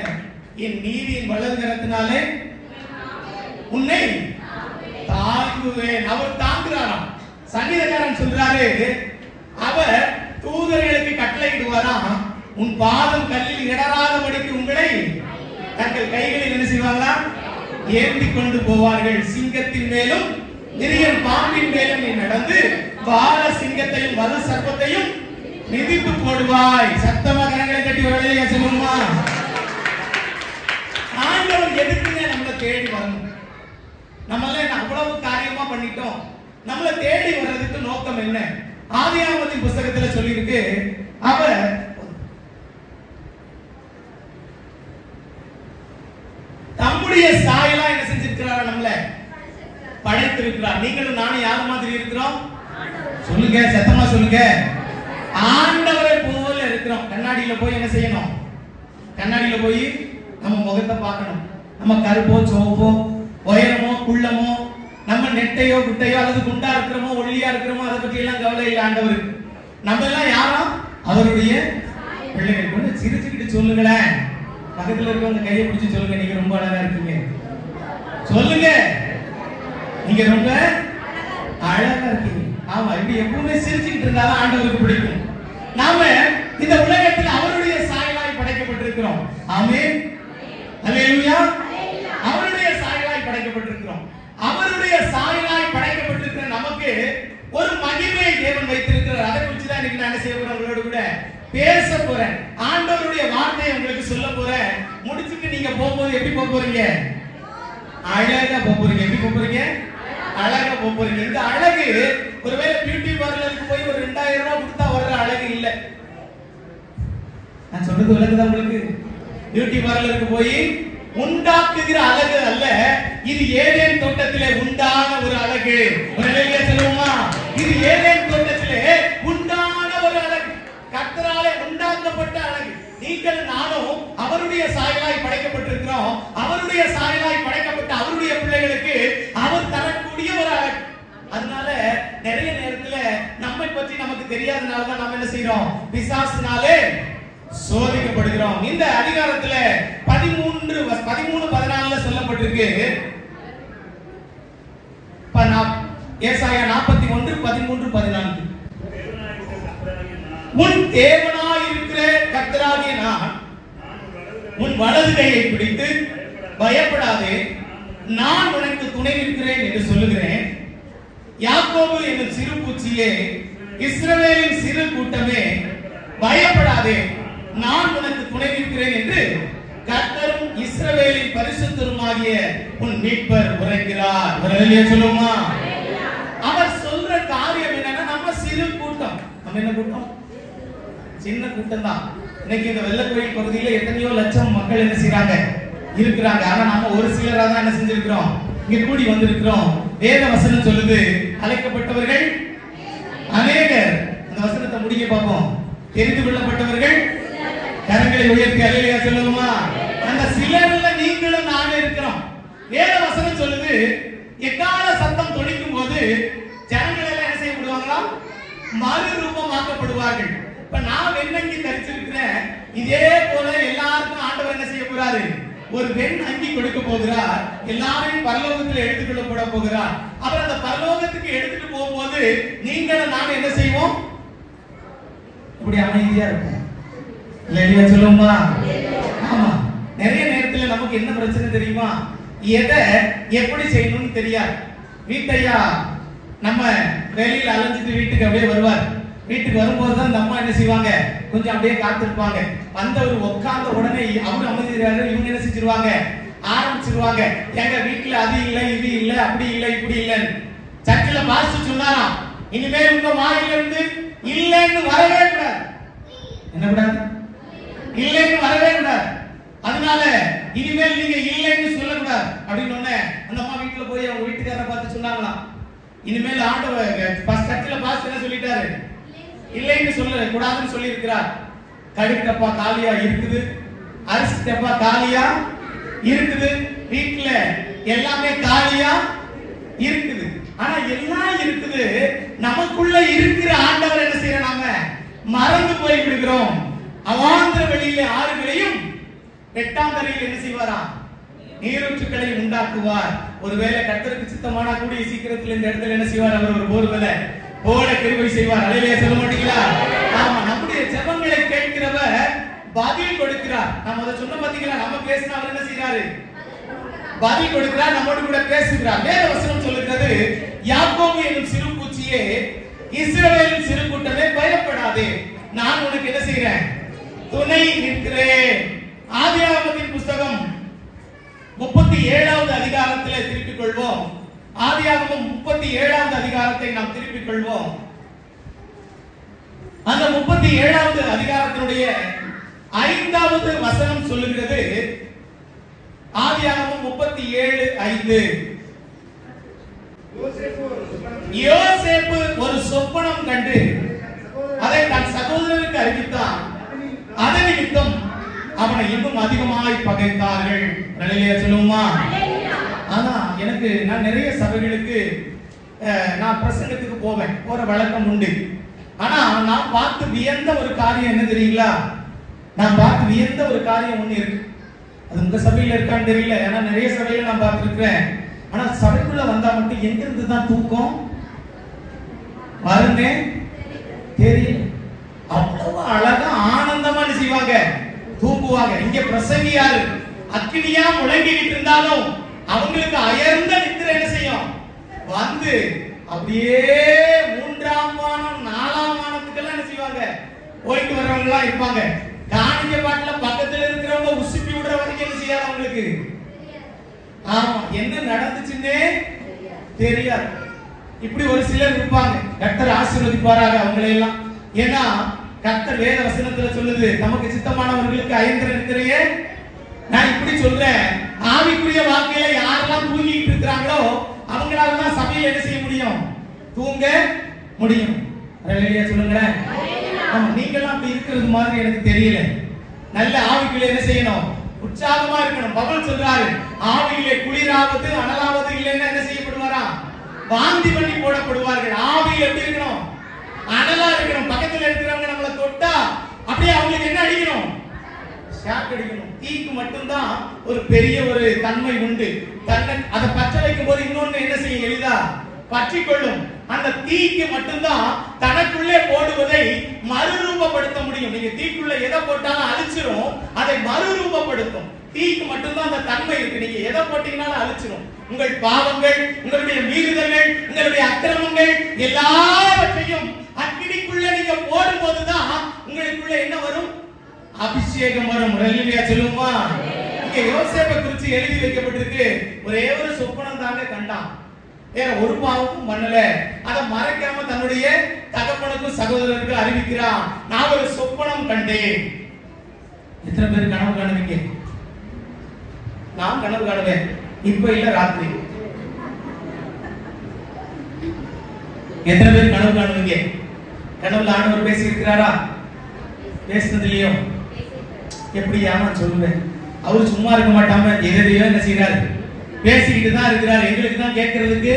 என் நீதியின் வலதுகரத்தினாலே உன்னை தாங்குவேன். அவர் தாங்குறாராம். சங்கீதக்காரன் சொல்றாரு, அவர் தூதர்களுக்கு கட்டளையிடுவாராம், உன் பாதம் கல்லில் இடராதபடிக்கு உங்களை தங்கள் கைகளில் என்ன செய்வாங்களா? ஏந்தி கொண்டு போவார்கள். சிங்கத்தின் மேலும் விரியன் பாம்பின் மேலும் நீ நடந்து பால சிங்கத்தையும் வலு சர்ப்பத்தையும் மிதித்து போடுவாய். சத்தமா கரங்களை கட்டி வேலையா சொல்லுமா? ஆண்டவர் எதுக்குங்க நம்மளை தேடி வரணும்? நம்மள அவ்வளவு காரியமா பண்ணிட்டோம், நம்மளை தேடி வர்றதுக்கு நோக்கம் என்ன? ஆதியாகமத்தின் புத்தகத்துல சொல்லியிருக்கு, அவர் தம்முடைய சாயலா என்ன செஞ்சிருக்கிறாரா? நம்மள படைத்திருக்கிறார். நீங்களும் நானும் யார் மாதிரி இருக்கிறோம்? சொல்லுங்க, சத்தமா சொல்லுங்க. ஆண்டவரை போல இருக்கிறோம். கண்ணாடியில போய் என்ன செய்யணும்? கண்ணாடியில போய் நம்ம முகத்தை பார்க்கணும். நம்ம கருப்போ சிவப்போ உயரமோ குள்ளமோ நம்ம நெட்டையோ குட்டையோ அல்லது குண்டா இருக்கிறோமோ ஒல்லியா இருக்கிறோமோ அதை பத்தி எல்லாம் கவலை இல்லை ஆண்டவருக்கு. நம்ம எல்லாம் யாரும் அவருடைய பிள்ளைகள். கொஞ்சம் சிரிச்சுக்கிட்டு சொல்லுங்களேன். பக்கத்துல இருக்கவங்க கையை பிடிச்சு சொல்லுங்க, நீங்க ரொம்ப அழகா இருக்கீங்க. சொல்லுங்க, நீங்க ரொம்ப அழகா இருக்கீங்க. ஆமா, இப்படி எப்பவுமே சிரிச்சுக்கிட்டு இருந்தாலும் ஆண்டவருக்கு பிடிக்கும். நாம இந்த உலகத்தில் அவருடைய சாயலாய் படைக்கப்பட்டிருக்கிறோம். ஆமென், அல்லேலூயா. அவருடைய சாயலாய் படைக்கப்பட்டிருக்கிறோம். அவருடைய சாயலாய் படைக்கப்பட்டிருக்கிற நமக்கு ஒரு மகிமை தேவன் வைத்திருக்கிறார். அதை குறித்து தான் இன்னைக்கு நான் செய்ய போறேன், உங்களோட கூட பேச போறேன். ஆண்டவருடைய வார்த்தையை உங்களுக்கு சொல்ல போறேன். முடிச்சுட்டு நீங்க போகும்போது எப்படி போக போறீங்க? அழகா போக போறீங்க. எப்படி போக போறீங்க? அழகா போக போறீங்க. இந்த அழகு ஒருவேளை பியூட்டி பார்லருக்கு போய் ஒரு 2000 ரூபாய் கொடுத்தா வர்ற அழகு இல்ல. நான் சொல்றது விளக்குதா உங்களுக்கு? பியூட்டி பார்லருக்கு போய் உண்டாக்குகிற அழகு அல்ல, இது ஏதேன் தோட்டத்திலே உண்டான ஒரு அழகு. ஒரு நிலையில சொல்லுவோமா? இது ஏதேன் தோட்டத்திலே உண்டான ஒரு அழகு, கர்த்தராலே உண்டாக்கப்பட்ட அழகு. நீங்கள் நானும் அவருடைய சாயலாய் படைக்கப்பட்டிருக்கிறோம். அவருடைய சாயலாய் படைக்கப்பட்ட அவருடைய பிள்ளைகளுக்கு அவர் தரக்கூடிய ஒரு அழகு. அதனால நிறைய நேரத்துல நம்மை பற்றி நமக்கு தெரியாதனால தான் நம்ம என்ன செய்யறோம்? பிசாசுனாலே சோதிக்கப்படுகிறோம். இந்த அதிகாரத்துல 13:14 சொல்லப்பட்டிருக்கு. ஏசாயா 41:13-14. உன் தேவனாய் இருக்கிற கர்த்தராகிய நான் உன் வலது கையை பிடித்து பயப்படாதே, நான் உனக்கு துணை நிற்கிறேன் என்று சொல்லுகிறேன். யாக்கோபு என்னும் சிறு பூச்சியே, இஸ்ரவேலின் சிறு கூட்டமே, பயப்படாதே, நான் உனக்கு துணை நிற்கிறேன் என்று கர்த்தரும் இஸ்ரவேலின் பரிசுத்தருமாகிய உன் மீட்பர் உரைக்கிறார். ஹல்லேலூயா சொல்லுமா? அவர் சொல்ற காரியம் என்னன்னா, நம்ம சிறு கூட்டம். நம்ம என்ன கூட்டம்? சின்ன கூட்டம் தான். இன்னைக்கு இந்த வெள்ளக்கோயில் பகுதியில் எத்தனையோ லட்சம் மக்கள் என்ன செய்யறாங்க? இருக்கிறாங்க. ஆனா நம்ம ஒரு சிலரா தான் என்ன செஞ்சிருக்கிறோம்? இங்க கூடி வந்திருக்கிறோம். வேத வசனம் சொல்லுது, அழைக்கப்பட்டவர்கள் அநேகர். அந்த வசனத்தை முடிக்க பார்ப்போம். தெரிந்து கொள்ளப்பட்டவர்கள் கரங்களை உயர்த்தி அல்லேலூயா சொல்லுவோமா? அந்த சிலர்ல நீங்களும் நானும் இருக்கிறோம். வேத வசனம் சொல்லுது, எக்கால சத்தம் தொனிக்கும் போது ஜனங்கள் எல்லாம் என்ன செய்யப்படுவாங்களா? மறுரூபமாக்கப்படுவார்கள். இப்ப நான் வெண்ணங்கி தரிச்சிருக்கிறேன். இதே போல எல்லாருக்கும் ஆண்டவர் என்ன செய்ய போறாரு? ஒரு வெண் அங்கி கொடுக்க போகிறார். எல்லாரையும் பரலோகத்தில் எடுத்துக்கொள்ள போகிறார். அவர் அந்த பரலோகத்துக்கு எடுத்துட்டு போகும்போது நீங்களும் நானும் என்ன செய்வோம்? இப்படி அமைதியா இருக்கும். இல்லையா சொல்லுமா? ஆமா. நிறைய நேரத்துல நமக்கு என்ன பிரச்சனை தெரியுமா? எதை எப்படி செய்யணும்னு தெரியாது. வீட்டையா நம்ம வெளியில அலைஞ்சிட்டு வீட்டுக்கு அப்படியே வருவார். வீட்டுக்கு வரும்போது தான் அம்மா என்ன செய்வாங்க? கொஞ்சம் அப்படியே காத்திருப்பாங்க. வந்தவர் உட்கார்ந்த உடனே அவரு அமைதியாரு, இவங்க என்ன செஞ்சிருவாங்க? ஆரம்பிச்சிருவாங்க. எங்க வீட்டுல அது இல்ல, இது இல்ல, அப்படி இல்ல, இப்படி இல்லன்னு. சர்ச்சில் பாஸ்டர் சொன்னாராம், இனிமேல் உங்க வாயில இருந்து இல்லைன்னு வரவே கூடாது. என்ன கூடாது? இல்லைன்னு வரவே கூடாது. அதனால இனிமேல் நீங்க இல்லைன்னு சொல்லக்கூடாது அப்படின்னு ஒண்ணு அந்த அம்மா வீட்டுல போய் அவங்க வீட்டுக்காரரை பார்த்து சொன்னாங்களாம். இனிமேல் ஆண்டவர் சர்ச்சில் பாஸ்டர் என்ன சொல்லிட்டாரு? இல்லைன்னு சொல்ல கூடாதுன்னு சொல்லி இருக்கிறார். கடுகு டப்பா காலியா இருக்குது, அரிசி டப்பா காலியா இருக்குது, வீட்டுல எல்லாமே காலியா இருக்குது. ஆனா எல்லாம் இருக்குது, நமக்குள்ள இருக்கிற ஆண்டவர் என்ன செய்யற? நாம மறந்து போய் விடுகிறோம். அவாந்திர வெளியில ஆறுகளையும் வெட்டாந்தரையில் என்ன செய்வாரா? நீரூற்றுக்களை உண்டாக்குவார். ஒருவேளை கர்த்தருக்கு சித்தமானா கூடிய சீக்கிரத்தில் இந்த இடத்துல என்ன செய்வார்? அவர் ஒரு போர்வலை போல கிருபை செய்வார். அல்லேலூயா சொல்ல மாட்டீங்களா? ஆமா, நம்முடைய ஜெபங்களை கேட்கிறவர் பதில் கொடுக்கிறார். நம்ம அதை சொன்ன பாத்தீங்களா? நம்ம பேசினா அவர் என்ன செய்யறாரு? பதில் கொடுக்கிறார், நம்மோடு கூட பேசுகிறார். வேத வசனம் சொல்லுகிறது, யாக்கோபு என்னும் சிறு பூச்சியே, இஸ்ரவேலின் சிறு கூட்டமே, பயப்படாதே, நான் உனக்கு என்ன செய்கிறேன்? துணை நிற்கிறேன். ஆதியாகமத்தின் புத்தகம் 37வது அதிகாரத்திலே திருப்பிக் கொள்வோம். ஆதியாகமம் 37வது அதிகாரத்தை நாம் திருப்பிக் கொள்வோம். அந்த 37வது அதிகாரத்தினுடைய 5வது வசனம் சொல்லுகிறது, ஆதியாகமம் 37:5. யோசேப்பு ஒரு சொப்பனம் கண்டு அதை தன் சகோதரருக்கு அறிவித்தான். அதன் நிமித்தம் அவனை இன்னும் அதிகமாய் பகைத்தார்கள். அல்லேலூயா சொல்லுமா. ஆனா நான் நிறைய சபைகளுக்கு நான் பிரசங்கத்துக்கு போற வழக்கம் உண்டு. ஆனா நான் பார்த்து வியந்த ஒரு காரியம் என்ன தெரியுங்களா? நான் பார்த்து வியந்த ஒரு காரியம் ஒண்ணு இருக்கு. அது உங்க சபையில இருக்கான்னு தெரியல. ஏன்னா நிறைய சபையில நான் பார்த்திருக்கிறேன். ஆனா சபைக்குள்ள வந்தா மட்டும் எங்க இருந்து தான் தூக்கம் வருங்க தெரியல. அவ்வளவு அழகா ஆனந்தமா செய்வாங்க, தூங்குவாங்க. இங்க பிரசங்கி யாரு அக்கினியா முழங்கிட்டு இருந்தாலும் அவங்களுக்கு அயர்ந்த நித்திரை என்ன செய்யும் வந்து அப்படியே 3ஆம் வானம் 4ஆம் வானத்துக்கெல்லாம் என்ன செய்வாங்க போயிட்டு வர்றவங்க எல்லாம் இருப்பாங்க. காணிக்க பாட்டுல பக்கத்துல இருக்கிறவங்க உசுப்பி விடுற வரைக்கும் என்ன செய்யாது அவங்களுக்கு. ஆமா, என்ன நடந்துச்சுன்னே தெரியாது. இப்படி ஒரு சிலர் இருப்பாங்க. கர்த்தர் ஆசீர்வதிப்பாராக அவங்களை எல்லாம். ஏன்னா கர்த்தர் வேத வசனத்துல சொல்லுது, நமக்கு சித்தமானவர்களுக்கு அயந்திர நித்திரையே. நான் இப்படி சொல்றேன், ஆவிக்குரிய வாழ்க்கையில யாரெல்லாம் தூங்கிட்டு இருக்கிறாங்களோ அவங்களால தான் சபையில என்ன செய்ய முடியும், தூங்க முடியும். அல்லேலூயா சொல்லுங்களேன். ஆமா, நீங்களாம் அப்படி இருக்கிறது மாதிரி எனக்கு தெரியல. நல்ல ஆவிக்குள்ள என்ன செய்யணும், உற்சாகமா இருக்கணும். பவுல் சொல்றாரு, ஆவியிலே குளிராவது அனலாவது இல்லைன்னா என்ன செய்யப்படுவாரா, வாந்தி பண்ணி போடப்படுவார்கள். ஆவியில் எப்படி இருக்கணும், அனலா இருக்கணும். பக்கத்துல இருக்கிறவங்க நம்மளை தொட்டா அப்படியே அவங்களுக்கு என்ன அடிக்கணும், ஷாக் அடிக்கணும். தீக்கு மட்டும்தான் ஒரு பெரிய ஒரு தன்மை உண்டு. அதை பற்ற வைக்கும் போது இன்னொன்னு என்ன செய்யும், எளிதா பற்றிக்கொள்ளும். அந்த தீக்கு மட்டும்தான் தனக்குள்ளே போடுவதை மறுரூபப்படுத்த முடியும். நீங்க தீக்குள்ள எதை போட்டாலும் அழிச்சிரும், அதை மறுரூபப்படுத்தும். தீக்கு மட்டும்தான் அந்த தன்மை இருக்கு. நீங்க எதை போட்டீங்கன்னாலும் அழிச்சிரும். உங்கள் பாவங்கள், உங்களுடைய மீறுதல்கள், உங்களுடைய அக்கிரமங்கள் எல்லாவற்றையும் அக்கினிக்குள்ள நீங்க போடும்போதுதான் உங்களுக்குள்ள என்ன வரும், அபிஷேகம் வரும். அல்லேலூயா சொல்லுமா. இங்க யோசேப்பை குறித்து எழுதி வைக்கப்பட்டிருக்கு. ஒரே ஒரு சொப்பனம் தாங்க கண்டான், வேற ஒரு பாவமும் பண்ணல. அதை மறைக்காம தன்னுடைய தகப்பனுக்கும் சகோதரருக்கும் அறிவிக்கிறான், நான் ஒரு சொப்பனம் கண்டேன். எத்தனை பேர் கனவு காணுவீங்க? நான் கனவு காணுவேன், இப்ப இல்ல ராத்திரி. எத்தனை பேர் கனவு காணுவீங்க? கனவுல ஆண்டவர் பேசி இருக்கிறாரா? பேசுனது இல்லையோ? எப்படி நான் சொல்லுவேன், அவரு சும்மா இருக்க மாட்டாம எதையோ என்ன செய்யறாரு, பேசிக்கிட்டு தான் இருக்கிறார். எங்களுக்கு தான் கேட்கறதுக்கு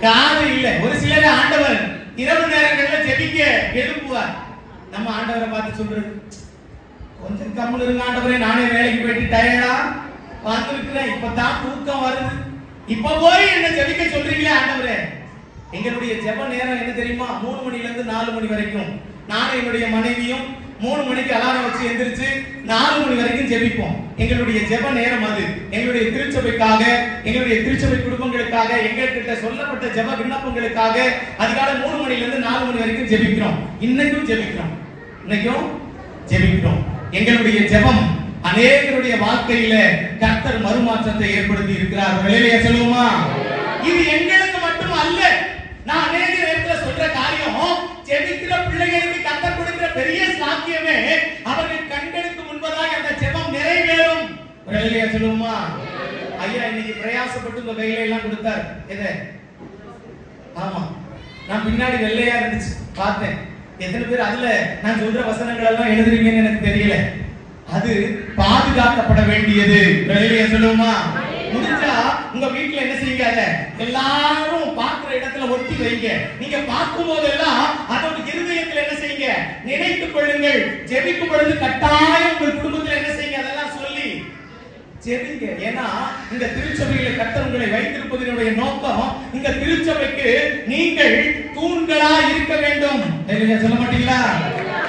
காது இல்லை. ஒரு சிலர் ஆண்டவர் இரவு நேரங்கள்ல ஜெபிக்க எழுப்புவார். நம்ம ஆண்டவரை பார்த்து சொல்றது, கொஞ்சம் கம்முன்னு இருங்க ஆண்டவரே, நானே வேலைக்கு போயிட்டு டயர்டா பார்த்துருக்கிறேன், இப்பதான் தூக்கம் வருது, இப்ப போய் என்ன ஜெபிக்க சொல்றீங்களே ஆண்டவரே. எங்களுடைய ஜெப நேரம் என்ன தெரியுமா, 3 மணில இருந்து 4 மணி வரைக்கும். நானும் என்னுடைய மனைவியும் 3 மணிக்கு அலாரம் வச்சு எந்திரிச்சு 4 மணி வரைக்கும் ஜெபிப்போம். எங்களுடைய ஜெப நேரம் அது. எங்களுடைய திருச்சபைக்காக, எங்களுடைய திருச்சபை குடும்பங்களுக்காக, எங்ககிட்ட சொல்லப்பட்ட ஜெப விண்ணப்பங்களுக்காக அதிகாலை 3 மணில இருந்து 4 மணி வரைக்கும் ஜெபிக்கிறோம். இன்னைக்கும் ஜெபிக்கிறோம். எங்களுடைய ஜெபம் அநேகருடைய வாழ்க்கையில கர்த்தர் மறுமாற்றத்தை ஏற்படுத்தி இருக்கிறார். அல்லேலூயா சொல்லுமா. இது எங்களுக்கு மட்டும் அல்ல. நான் அநேக நேரத்துல சொல்ற காரியம், ஜெபிக்கிற பிள்ளைகளுக்கு கர்த்தர் கொடுக்கிற பெரிய சாக்கியமே அவர்கள் கண்களுக்கு முன்பதாக அந்த ஜெபம் நிறைவேறும். அல்லேலூயா சொல்லுமா. ஐயா இன்னைக்கு பிரயாசப்பட்டு உங்க கையில எல்லாம் கொடுத்தார். எது? ஆமா, நான் பின்னாடி வெள்ளையா இருந்துச்சு பார்த்தேன். எத்தனை பேர் அதுல நான் சொல்ற வசனங்கள் எல்லாம் எழுதுறீங்கன்னு எனக்கு தெரியல. அது பாதுகாக்கப்பட வேண்டியது. அல்லேலூயா சொல்லுமா. முடிஞ்சா உங்க வீட்டுல என்ன செய்யுங்க, எல்லாரும் பாக்குற இடத்துல ஒட்டி வைங்க. நீங்க பார்க்கும் போதெல்லாம் அதோட இருதயத்துல என்ன செய்யுங்க, நினைத்துக் கொள்ளுங்கள். ஜெபிக்கும் பொழுது கட்டாயம் உங்கள் குடும்பத்துல என்ன செய்யுங்க, அதெல்லாம் சொல்லி ஜெபிங்க. ஏன்னா இந்த திருச்சபையில கர்த்தர் உங்களை வைத்திருப்பதனுடைய நோக்கம், இந்த திருச்சபைக்கு நீங்கள் தூண்களா இருக்க வேண்டும். அல்லேலூயா சொல்ல மாட்டீங்களா?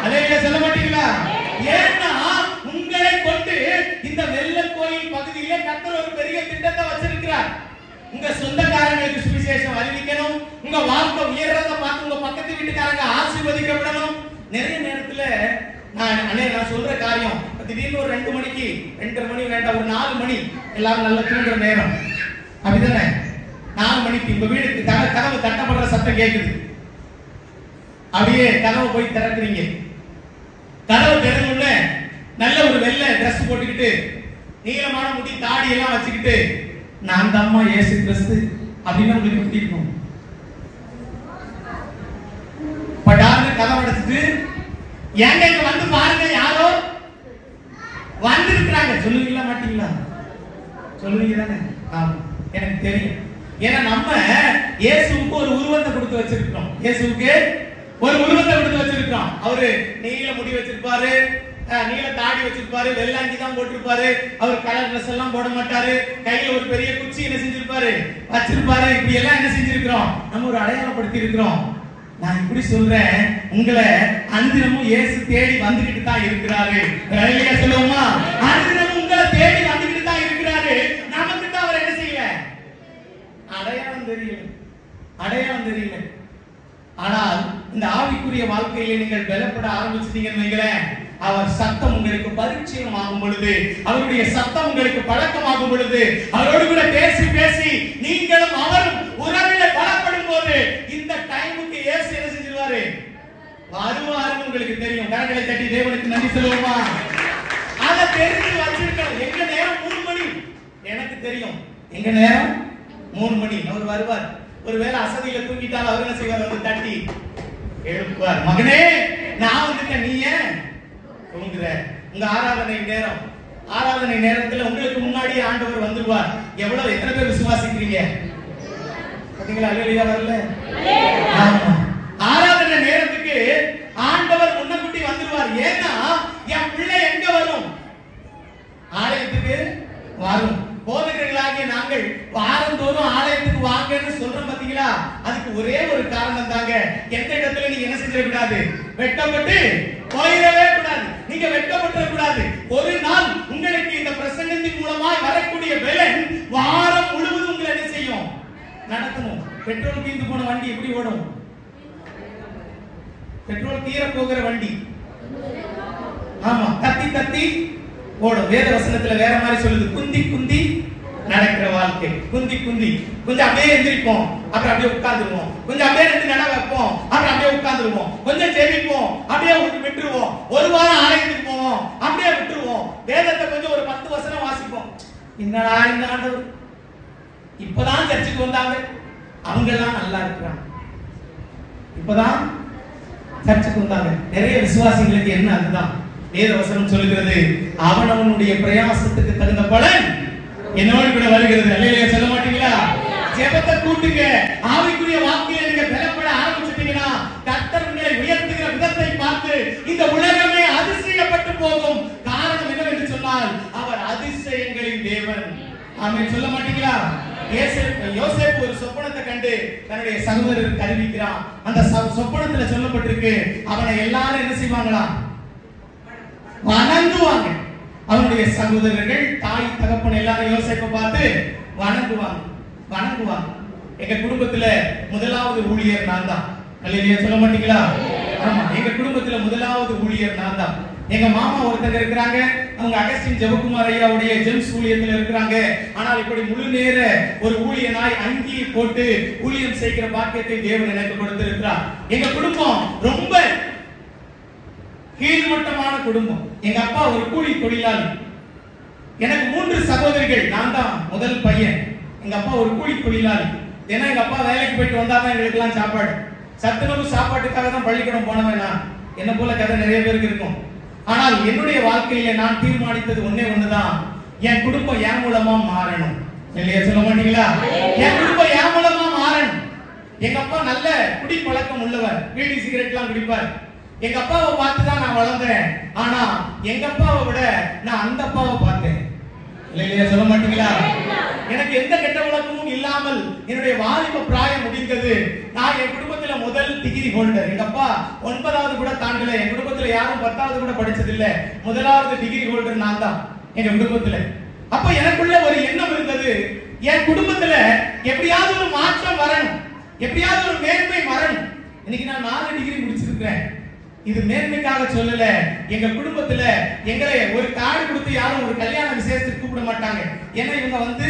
அல்லேலூயா சொல்ல மாட்டீங்களா? ஏன்னா உங்களை கொண்டு இந்த வெள்ளக்கோயில் பகுதியில கர்த்தர் ஒரு பெரிய திட்டத்தை வச்சிருக்கிறார். உங்க சொந்தக்காரங்களுக்கு சுவிசேஷம் அறிவிக்கணும். உங்க வாழ்க்கை உயர்றத பார்த்து உங்க பக்கத்து வீட்டுக்காரங்க ஆசீர்வதிக்கப்படணும். நிறைய நேரத்துல நான் சொல்ற காரியம், திடீர்னு ஒரு 2 மணிக்கு 2:30 மணி வேண்டாம், ஒரு 4 மணி எல்லாரும் நல்லா தூங்குற நேரம் அப்படிதானே. 4 மணிக்கு உங்க வீட்டுக்கு கதவு தட்டப்படுற சத்தம் கேட்குது. அப்படியே கதவை போய் திறக்கிறீங்க. கதவை திறந்தோடனே நல்ல ஒரு வெள்ளை ட்ரெஸ் போட்டுக்கிட்டு, நீளமான முடி, தாடி எல்லாம் வச்சுக்கிட்டு, நான் தாம்மா இயேசு கிறிஸ்து அப்படின்னு உங்களுக்கு குட்டிக்கணும். கதவை அடைச்சிட்டு எங்க இங்க வந்து பாருங்க யாரோ வந்திருக்கிறாங்க. சொல்லுவீங்களா மாட்டீங்களா? சொல்லுவீங்க தானே? ஆமா, எனக்கு தெரியும். ஏன்னா நம்ம இயேசுவுக்கு ஒரு உருவத்தை கொடுத்து வச்சிருக்கிறோம். இயேசுவுக்கு ஒரு உருவத்தை கொடுத்து வச்சிருக்கிறோம். அவரு நீல முடி வச்சிருப்பாரு, நீல தாடி வச்சிருப்பாரு, வெள்ளாங்கி தான் போட்டிருப்பாரு, அவர் கலர் ட்ரெஸ் எல்லாம் போட மாட்டாரு, கையில ஒரு பெரிய குச்சி என்ன செஞ்சிருப்பாரு வச்சிருப்பாரு. இப்படி எல்லாம் என்ன செஞ்சிருக்கிறோம், நம்ம ஒரு அடையாளப்படுத்தி இருக்கிறோம். நான் இப்படி சொல்றேன், உங்களை அனுதினமும் இயேசு தேடி வந்துகிட்டு தான் இருக்கிறாரு. ஹல்லேலூயா சொல்லுவோமா? அனுதினமும் உங்களை தேடி வந்துகிட்டு தான் இருக்கிறாரு. நமக்கு தான் அவர் என்ன செய்யல, அடையாளம் தெரியல, அடையாளம் தெரியல. ஆனால் இந்த ஆவிக்குரிய வாழ்க்கையில நீங்கள் பலப்பட ஆரம்பிச்சிட்டீங்கன்னு வைங்களேன், அவர் சத்தம் உங்களுக்கு பரிச்சயமாகும் பொழுது, அவருடைய சத்தம் உங்களுக்கு பழக்கமாகும் பொழுது, அவரோடு கூட பேசி பேசி நீங்களும் அவரும் உறவில பலப்படும் போது இந்த டைமுக்கு இயேசு என்ன செஞ்சிருவாரு, வருவாருன்னு உங்களுக்கு தெரியும். கரங்களை தட்டி தேவனுக்கு நன்றி சொல்லுவோமா? அத தெரிஞ்சு வச்சிருக்கணும். எங்க நேரம் 3 மணி எனக்கு தெரியும். எங்க நேரம் 3 மணி. அவர் வருவார். ஒருவேளை அசதியில தூங்கிட்டால் அவர் என்ன செய்வார், வந்து தட்டி எழுப்புவார். மகனே நான் வந்துட்டேன், நீ ஏன் தூங்குற? உங்க ஆராதனை நேரம், ஆராதனை நேரத்துல உங்களுக்கு முன்னாடி ஆண்டவர் வந்துருவார். எவ்வளவு எத்தனை பேர் விசுவாசிக்கிறீங்க? பாத்தீங்களா? அல்லேலூயா வரல? ஆமா, ஆராதனை நேரத்துக்கு ஆண்டவர் முன்னக்கூட்டி வந்துருவார். ஏன்னா என் பிள்ளை எங்க வரும், ஆலயத்துக்கு வரும். போதகர்களாகிய நாங்கள் வாரந்தோறும் ஆலயத்துக்கு வாங்கன்னு சொல்றோம் பாத்தீங்களா? அதுக்கு ஒரே ஒரு காரணம் தாங்க. எந்த இடத்துல நீங்க என்ன செஞ்சிட கூடாது, வெட்கப்பட்டு போயிடவே கூடாது. நீங்க வெட்கப்பட கூடாது. ஒரு நாள் உங்களுக்கு இந்த பிரசங்கத்தின் மூலமாய் வரக்கூடிய பலன் வாரம் முழுவதும் உங்களை என்ன செய்யும், நடக்கணும். பெட்ரோல் தீர்ந்து போன வண்டி எப்படி ஓடும்? பெட்ரோல் தீர போகிற வண்டி ஆமா கத்தி கத்தி ஓடும். வேத வசனத்துல வேற மாதிரி சொல்லுது, குந்தி குந்தி நடக்கிற வாழ்க்கை. குந்தி குந்தி கொஞ்சம் அப்படியே எந்திரிப்போம், அப்புறம் அப்படியே உட்கார்ந்துருவோம், கொஞ்சம் அப்படியே 2 நட வைப்போம், அப்புறம் அப்படியே உட்கார்ந்துருவோம், கொஞ்சம் ஜெபிப்போம், அப்படியே விட்டுருவோம், ஒரு வாரம் ஆலயத்துக்கு போவோம், அப்படியே விட்டுருவோம். வேதத்தை கொஞ்சம் ஒரு 10 வசனம் வாசிப்போம். என்னடா இந்த ஆண்டவர் இப்பதான் சர்ச்சுக்கு வந்தாங்க, அவங்க எல்லாம் நல்லா இருக்கிறாங்க, இப்பதான் சர்ச்சுக்கு வந்தாங்க. நிறைய விசுவாசிகளுக்கு என்ன அதுதான் வேத வசனம் சொல்லுகிறது, அவனவனுடைய பிரயாசத்துக்கு தகுந்த பலன் என்னோடு கூட வருகிறது. அல்லேலூயா சொல்ல மாட்டீங்களா? ஜெபத்தை கூட்டுங்க. ஆவிக்குரிய வாக்கிலே நீங்க பலப்பட ஆரம்பிச்சிட்டீங்கன்னா கர்த்தர் உங்களை உயர்த்துகிற விதத்தை பார்த்து இந்த உலகமே அதிசயப்பட்டு போகும். காரணம் என்னவென்று சொன்னால் அவர் அதிசயங்களின் தேவன். ஆமென் சொல்ல மாட்டீங்களா? யோசேப்பு ஒரு சொப்பனத்தை கண்டு தன்னுடைய சகோதரருக்கு அறிவிக்கிறான். அந்த சொப்பனத்துல சொல்லப்பட்டிருக்கு, அவனை எல்லாரும் என்ன செய்வாங்களா, வணங்குவாங்க. அவனுடைய சகோதரர்கள், தாய் தகப்பன் எல்லாரும் யோசேப்பை பார்த்து வணங்குவாங்க, வணங்குவாங்க. எங்க குடும்பத்துல முதலாவது ஊழியர் நான் தான். அல்லேலூயா சொல்ல மாட்டீங்களா? ஆமா, எங்க குடும்பத்துல முதலாவது ஊழியர் நான் தான். எங்க மாமா ஒருத்தங்க இருக்கிறாங்க, அவங்க அகஸ்டின் ஜெபக்குமார் ஐயாவுடைய ஜெம்ஸ் ஊழியத்துல இருக்கிறாங்க. ஆனால் இப்படி முழு நேர ஒரு ஊழியனாய் அங்கி போட்டு ஊழியம் செய்கிற பாக்கியத்தை தேவன் எனக்கு கொடுத்திருக்கிறார். எங்க குடும்பம் ரொம்ப கீழ்மட்டமான குடும்பம். எங்க அப்பா ஒரு கூலி தொழிலாளி. எனக்கு 3 சகோதரிகள், நான் தான் முதல் பையன். எங்க அப்பா ஒரு கூலி தொழிலாளி. ஏன்னா எங்க அப்பா வேலைக்கு போயிட்டு வந்தாதான் எங்களுக்கு எல்லாம் சாப்பாடு. சத்துணவு சாப்பாட்டுக்காக தான் பள்ளிக்கூடம் போனவன் நான். என்ன போல கதை நிறைய பேருக்கு இருக்கும். ஆனால் என்னுடைய வாழ்க்கையில நான் தீர்மானித்தது ஒண்ணே ஒண்ணுதான், என் குடும்பம் என் மூலமா மாறணும். இல்லையா சொல்ல மாட்டீங்களா? என் குடும்பம் என் மூலமா மாறணும். எங்க அப்பா நல்ல குடி பழக்கம் உள்ளவர், பீடி சிகரெட் எல்லாம் குடிப்பார். எங்க அப்பாவை பார்த்து தான் நான் வளர்ந்தேன். ஆனா எங்க அப்பாவை விட நான் அந்த அப்பாவை பார்த்தேன். இல்லையா சொல்ல மாட்டீங்களா? எனக்கு எந்த கெட்ட பழக்கமும் இல்லாமல் என்னுடைய வாலிப பிராயம் முடிந்தது. நான் என் குடும்பத்துல முதல் டிகிரி ஹோல்டர். எங்க அப்பா 9வது கூட தாண்டல. என் குடும்பத்துல யாரும் 10வது கூட படிச்சது இல்ல. முதலாவது டிகிரி ஹோல்டர் நான் தான் எங்க குடும்பத்துல. அப்ப எனக்குள்ள ஒரு எண்ணம் இருந்தது, என் குடும்பத்துல எப்படியாவது ஒரு மாற்றம் வரணும், எப்படியாவது ஒரு மேன்மை வரணும். இன்னைக்கு நான் 4 டிகிரி முடிச்சிருக்கிறேன். இது மேன்மைக்காக சொல்லல. எங்க குடும்பத்துல எங்களை ஒரு கார்டு கொடுத்து யாரும் ஒரு கல்யாண விசேஷத்துக்கு கூப்பிட மாட்டாங்க. ஏன்னா இவங்க வந்து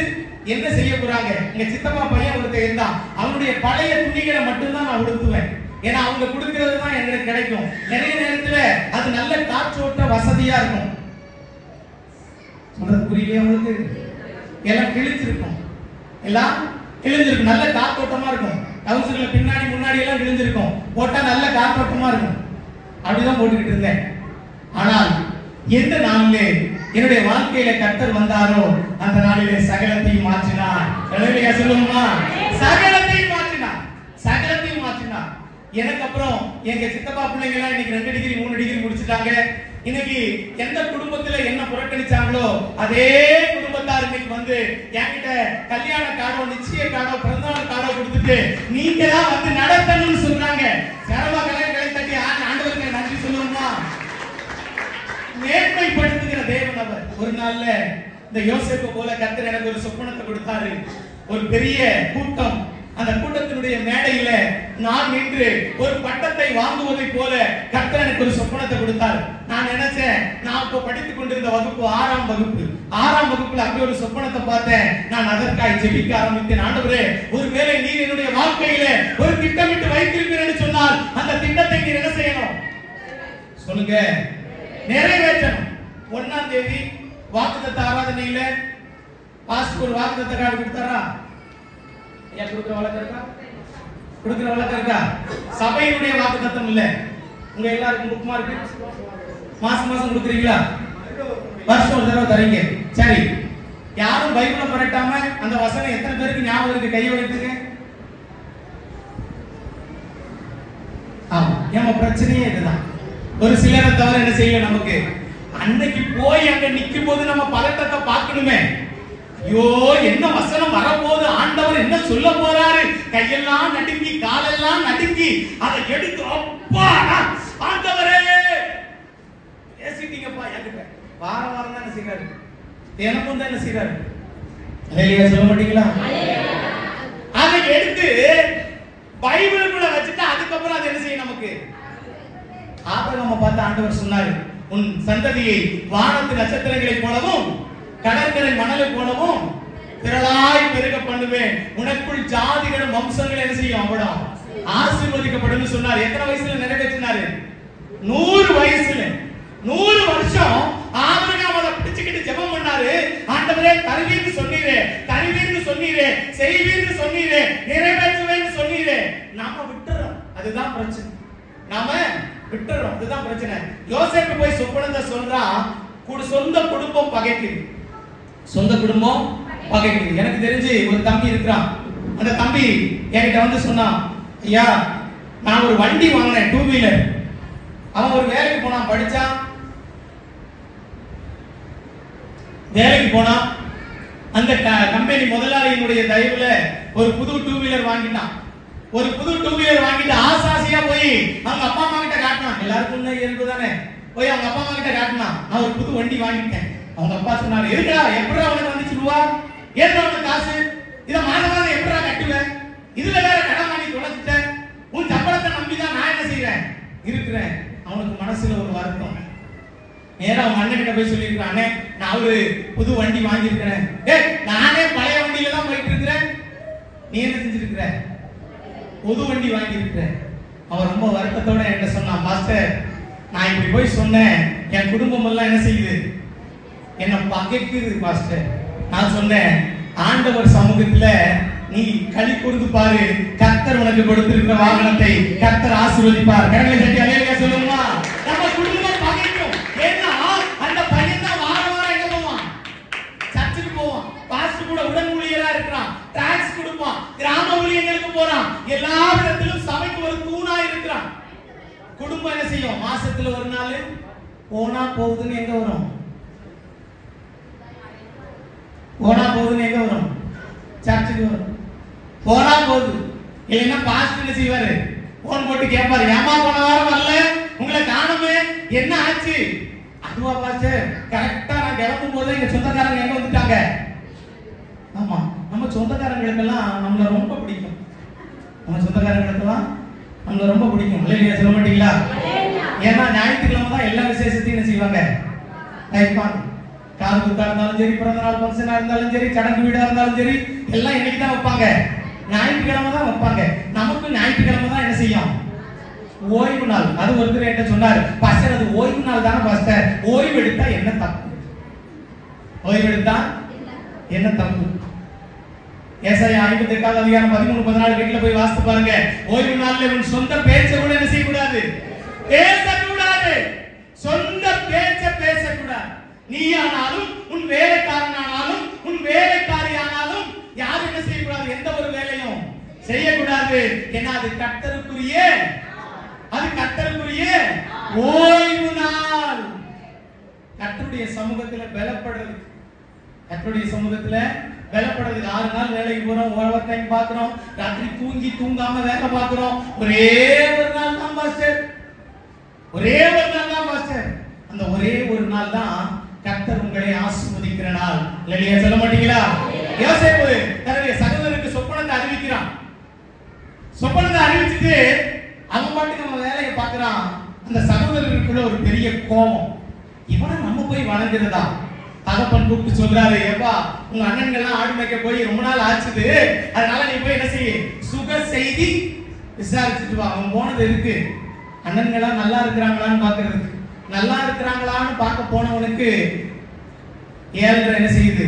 என்ன செய்ய போறாங்க, எங்க சித்தப்பா பையன் ஒருத்தர் இருந்தான், அவனுடைய பழைய துணிகளை மட்டும்தான் நான் உடுத்துவேன். ஏன்னா அவங்க கொடுக்கிறது தான் எங்களுக்கு கிடைக்கும். நிறைய நேரத்துல அது நல்ல காற்றோட்ட வசதியா இருக்கும். சொல்றது புரியலையா உங்களுக்கு? எல்லாம் கிழிச்சிருக்கும், எல்லாம் கிழிஞ்சிருக்கும், நல்ல காற்றோட்டமா இருக்கும். டவுசர்ல பின்னாடி முன்னாடி எல்லாம் விழுந்திருக்கும், போட்டா நல்ல காற்றோட்டமா இருக்கும். அப்படிதான் போட்டுக்கிட்டு இருந்தேன். ஆனால் எந்த நாளிலே என்னுடைய வாழ்க்கையில கர்த்தர் வந்தாரோ அந்த நாளிலே சகலத்தையும் மாற்றினார். ஹல்லேலூயா சொல்லுமா? சகலத்தையும் மாற்றினார், சகலத்தையும் மாற்றினார். எனக்கு அப்புறம் எங்க சித்தப்பா பிள்ளைங்க எல்லாம் இன்னைக்கு 2 டிகிரி 3 டிகிரி முடிச்சிட்டாங்க. இன்னைக்கு எந்த குடும்பத்துல என்ன புறக்கணிச்சாங்களோ அதே குடும்பத்தார் இன்னைக்கு வந்து என்கிட்ட கல்யாண கார்டோ நிச்சய கார்டோ பிறந்தநாள் கார்டோ கொடுத்துட்டு நீங்க தான் வந்து நடத்தணும்னு சொல்றாங்க. சரவா கலை தட்டி ஆண்டவருக்கு நன்றி சொல்லுவோமா? மேன்மைப்படுத்துகிற தேவன் அவர். ஒரு நாள்ல இந்த யோசேப்பு போல கர்த்தர் எனக்கு ஒரு சொப்பனத்தை கொடுத்தாரு. ஒரு பெரிய கூட்டம், அந்த கூட்டத்தினுடைய மேடையில நான் நின்று ஒரு பட்டத்தை வாங்குவதை போல கர்த்தர் எனக்கு ஒரு சொப்பனத்தை கொடுத்தார். நான் நினைச்சேன், நான் இப்ப படித்துக் கொண்டிருந்த வகுப்பு 6ஆம் வகுப்பு. 6ஆம் வகுப்புல அப்படி ஒரு சொப்பனத்தை பார்த்தேன். நான் அதற்காக ஜெபிக்க ஆரம்பித்தேன். ஆண்டவரே, ஒருவேளை நீர் என்னுடைய வாழ்க்கையில ஒரு திட்டமிட்டு வைத்திருக்கிறேன்னு சொன்னால் அந்த திட்டத்தை நீர் என்ன செய்யணும் சொல்லுங்க, நிறைவேற்றணும். 1ஆம் தேதி வாக்குத்தத்த ஆராதனையில பாஸ்டர் ஒரு வாக்குத்தத்த கார்டு கொடுத்தாரா? ஏன் கொடுக்கிற வழக்கம் இருக்கா? கொடுக்கிற வழக்கம் இருக்கா? சபையினுடைய வாக்குத்தத்தம் இல்ல, உங்க எல்லாருக்கும் புக் மார்க் மாசம் மாசம் கொடுக்குறீங்களா? வருஷம் ஒரு தடவை தரீங்க. சரி, யாரும் பைபிளை புரட்டாம அந்த வசனம் எத்தனை பேருக்கு ஞாபகம் இருக்கு? கையை வைத்துங்க. ஆமா, ஏமா பிரச்சனையே இதுதான். ஒரு சிலரை தவிர என்ன செய்யல, நமக்கு அன்னைக்கு போய் அங்க நிக்கும் போது நம்ம பதட்டத்தை பார்க்கணுமே. ஐயோ, என்ன வசனம் வரப்போது, ஆண்டவர் என்ன சொல்ல போறாரு, கையெல்லாம் நடுங்கி காலெல்லாம் நடுங்கி அதை எடுத்து அப்பா ஆண்டவரே பேசிட்டீங்கப்பா என்கிட்ட. வார வாரம் தான் என்ன செய்யறாரு, தினமும் தான் என்ன செய்யறாரு. ஹல்லேலூயா சொல்ல மாட்டீங்களா? அதை எடுத்து பைபிளுக்குள்ள வச்சுட்டு அதுக்கப்புறம் அது என்ன செய்யும் நமக்கு. ஆபிரகாமை பார்த்து ஆண்டவர் சொன்னாரு, உன் சந்ததியை வானத்து நட்சத்திரங்களைப் போலவும் கடற்கரை மணலை போலவும் திரளாய் பெருக பண்ணுவேன், உனக்குள் ஜாதிகளும் வம்சங்கள் என்ன செய்யும் அவடம் ஆசீர்வதிக்கப்படும் சொன்னார். எத்தனை வயசுல நிறைவேற்றினாரு? 100 வயசுல. 100 வருஷம் ஆபிரகாம் அதை பிடிச்சுக்கிட்டு ஜெபம் பண்ணாரு. ஆண்டவரே, தருவீர்னு சொன்னீரே, தருவீர்னு சொன்னீரே, செய்வீர்னு சொன்னீரே, நிறைவேற்றுவேன்னு சொன்னீரே. நாம விட்டுறோம், அதுதான் பிரச்சனை. நாம விட்டுறோம், அதுதான் பிரச்சனை. யோசேப்பு போய் சொப்பனத்தை சொல்றான், சொந்த குடும்பம் பகைக்குது, சொந்த குடும்பம் பகைக்குது. எனக்கு தெரிஞ்சு ஒரு தம்பி இருக்கிறான். அந்த தம்பி என்கிட்ட வந்து சொன்னான், ஐயா நான் ஒரு வண்டி வாங்கினேன், 2 வீலர். அவன் ஒரு வேலைக்கு போனான், படிச்சான், வேலைக்கு போனான். அந்த கம்பெனி முதலாளியினுடைய தயவுல ஒரு புது 2 வீலர் வாங்கிட்டான். ஒரு புது 2 வீலர் வாங்கிட்டு ஆசாசியா போய் அவங்க அப்பா அம்மா கிட்ட காட்டினான். எல்லாருக்கும் இயல்பு தானே, போய் அவங்க அப்பா அம்மா கிட்ட காட்டினான், நான் ஒரு புது வண்டி வாங்கிட்டேன். அவங்க அப்பா சொன்னாரு, எதுக்குடா, எப்படா அவனுக்கு வந்துச்சு ரூபா, ஏன் அவனுக்கு காசு, இதை மாதம் மாதம் எப்படா கட்டுவேன், இதுல வேற கடன் வாங்கி தொலைச்சிட்ட, உன் சம்பளத்தை நம்பிதான் நான் என்ன செய்யறேன் இருக்கிறேன். அவனுக்கு மனசுல ஒரு வருத்தம். நேரா அவங்க அண்ணன் கிட்ட போய் சொல்லிருக்கானே, நான் ஒரு புது வண்டி வாங்கி இருக்கிறேன். நானே பழைய வண்டியில தான் போயிட்டு இருக்கிறேன், நீ என்ன செஞ்சிருக்கிற, புது வண்டி வாங்கி இருக்கிறேன். அவன் ரொம்ப வருத்தத்தோட என்கிட்ட சொன்னான், பாஸ்டர் நான் இப்படி போய் சொன்னேன், என் குடும்பம் எல்லாம் என்ன செய்யுது, என்ன பகைக்குது பாஸ்டர். நான் சொன்னேன், ஆண்டவர் சமூகத்துல நீ களி கூர்ந்து பாரு, கர்த்தர் உனக்கு கொடுத்திருக்கிற வாகனத்தை கர்த்தர் ஆசீர்வதிப்பார். கடவுளை தட்டி அல்லேலூயா சொல்லுமா? நம்ம குடும்பம் பகைக்கும். ஏன்னா அந்த பையன் தான் வாரம் வாரம் எங்க போவான், சர்ச்சுக்கு போவான், பாஸ்டர் கூட உடன் ஊழியரா இருக்கிறான், டாக்ஸ் கொடுப்பான், கிராம ஊழியர்களுக்கு போறான், எல்லா இடத்திலும் சபைக்கு ஒரு தூணா இருக்கிறான். குடும்பம் என்ன செய்யும், மாசத்துல ஒரு நாள் போனா போகுதுன்னு எங்க வரும், போனா போகுதுன்னு எங்க வரும், சர்ச்சுக்கு வரும். போனா போகுது இல்லைன்னா பாஸ்டர் என்ன செய்வாரு, போன் போட்டு கேட்பாரு, ஏமா போன வாரம் வரல, உங்களை காணுமே, என்ன ஆச்சு. அதுவா பாஸ்டர், கரெக்டா நான் கிளம்பும் போது எங்க சொந்தக்காரங்க எங்க வந்துட்டாங்க. ஆமா, நம்ம சொந்தக்காரங்களுக்கெல்லாம் நம்மள ரொம்ப பிடிக்கும், நம்ம சொந்தக்காரங்களுக்கெல்லாம் நம்மள ரொம்ப பிடிக்கும். இல்லையா சொல்ல மாட்டீங்களா? ஏன்னா ஞாயிற்றுக்கிழமை தான் எல்லா விசேஷத்தையும் என்ன செய்வாங்க, வைப்பாங்க. காது குத்தா இருந்தாலும் சரி, பிறந்த நாள் ஃபங்க்ஷனா இருந்தாலும் சரி, சடங்கு வீடா இருந்தாலும் சரி, எல்லாம் இன்னைக்கு தான் வைப்பாங்க, ஞாயிற்றுக்கிழமை தான் வைப்பாங்க. நமக்கு ஞாயிற்றுக்கிழமை தான் என்ன செய்யும், ஓய்வு நாள். அது ஒருத்தர் என்கிட்ட சொன்னாரு, பாஸ்டர் அது ஓய்வு நாள் தானே பாஸ்டர், ஓய்வு எடுத்தா என்ன தப்பு, ஓய்வு எடுத்தா என்ன தப்பு. ஏசாயா 58வது அதிகாரம் 13-14 வீட்டுல போய் வாசித்து பாருங்க. ஓய்வு நாள்ல உன் சொந்த பேச்ச கூட என்ன செய்யக்கூடாது, பேசக்கூடாது. சொந்த பேச்ச பேசக்கூடாது. நீ ஆனாலும் உன் வேலைக்காரனானாலும் உன் வேலைக்காரியானாலும் யாரும் என்ன செய்யக்கூடாது, எந்த ஒரு வேலையும் செய்யக்கூடாது. ஏன்னா அது கர்த்தருக்குரிய ஓய்வு நாள். கர்த்தருடைய சமூகத்துல பலப்படுறது, கர்த்தருடைய சமூகத்துல பலப்படுறதுக்கு 6 நாள் வேலைக்கு போறோம், ஓவர் டைம் பாக்குறோம், ராத்திரி தூங்காம வேலை பாக்குறோம். ஒரே ஒரு நாள் தான் பாஸ்டர், அந்த ஒரே ஒரு நாள் தான் கர்த்தர் உங்களை ஆசீர்வதிக்கிற நாள். இல்லையா, சொல்ல மாட்டீங்களா? யோசேப்பு தன்னுடைய சகோதரருக்கு சொப்பனத்தை அறிவிக்கிறான். சொப்பனத்தை அறிவிச்சுட்டு அவன் பாட்டுக்கு அவன் வேலையை பார்க்கிறான். அந்த சகோதரருக்குள்ள ஒரு பெரிய கோபம். இவனை நம்ம போய் வணங்குறதா? தகப்பன் கூப்பிட்டு சொல்றாரு, ஏப்பா உங்க அண்ணன்கள்லாம் ஆடு மேய்க்க போய் ரொம்ப நாள் ஆச்சுது, அதனால நீ போய் என்ன செய்ய, சுக செய்தி விசாரிச்சுட்டு வா. அவன் போனது இருக்கு அண்ணன்கள்லாம் நல்லா இருக்கிறாங்களான்னு பாக்குறதுக்கு. நல்லா இருக்கிறாங்களான்னு பார்க்க போனவனுக்கு 7 என்ன செய்யுது,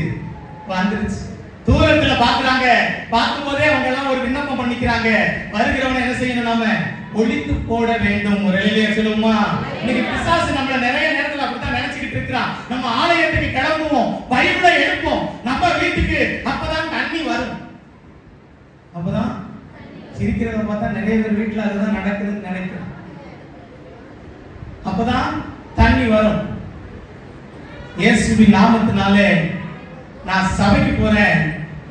வந்துருச்சு. தூரத்துல பாக்குறாங்க, பார்க்கும் போதே அவங்க எல்லாம் ஒரு விண்ணப்பம் பண்ணிக்கிறாங்க, வருகிறவனை என்ன செய்யணும், நாம ஒழித்து போட வேண்டும். ஒரு இளைய சொல்லுமா, இன்னைக்கு பிசாசு நம்மள நிறைய நேரத்துல அப்படித்தான் நினைச்சுக்கிட்டு இருக்கிறான். நம்ம ஆலயத்துக்கு கிளம்புவோம், பைபிளை எடுப்போம், நம்ம வீட்டுக்கு அப்பதான் தண்ணி வரும். அப்பதான் சிரிக்கிறத பார்த்தா நிறைய பேர் வீட்டுல அதுதான் நடக்குதுன்னு நினைக்கிறேன். அப்பதான் தண்ணி வரும். இயேசுவின் நாமத்தினாலே நான் சபைக்கு போறேன்,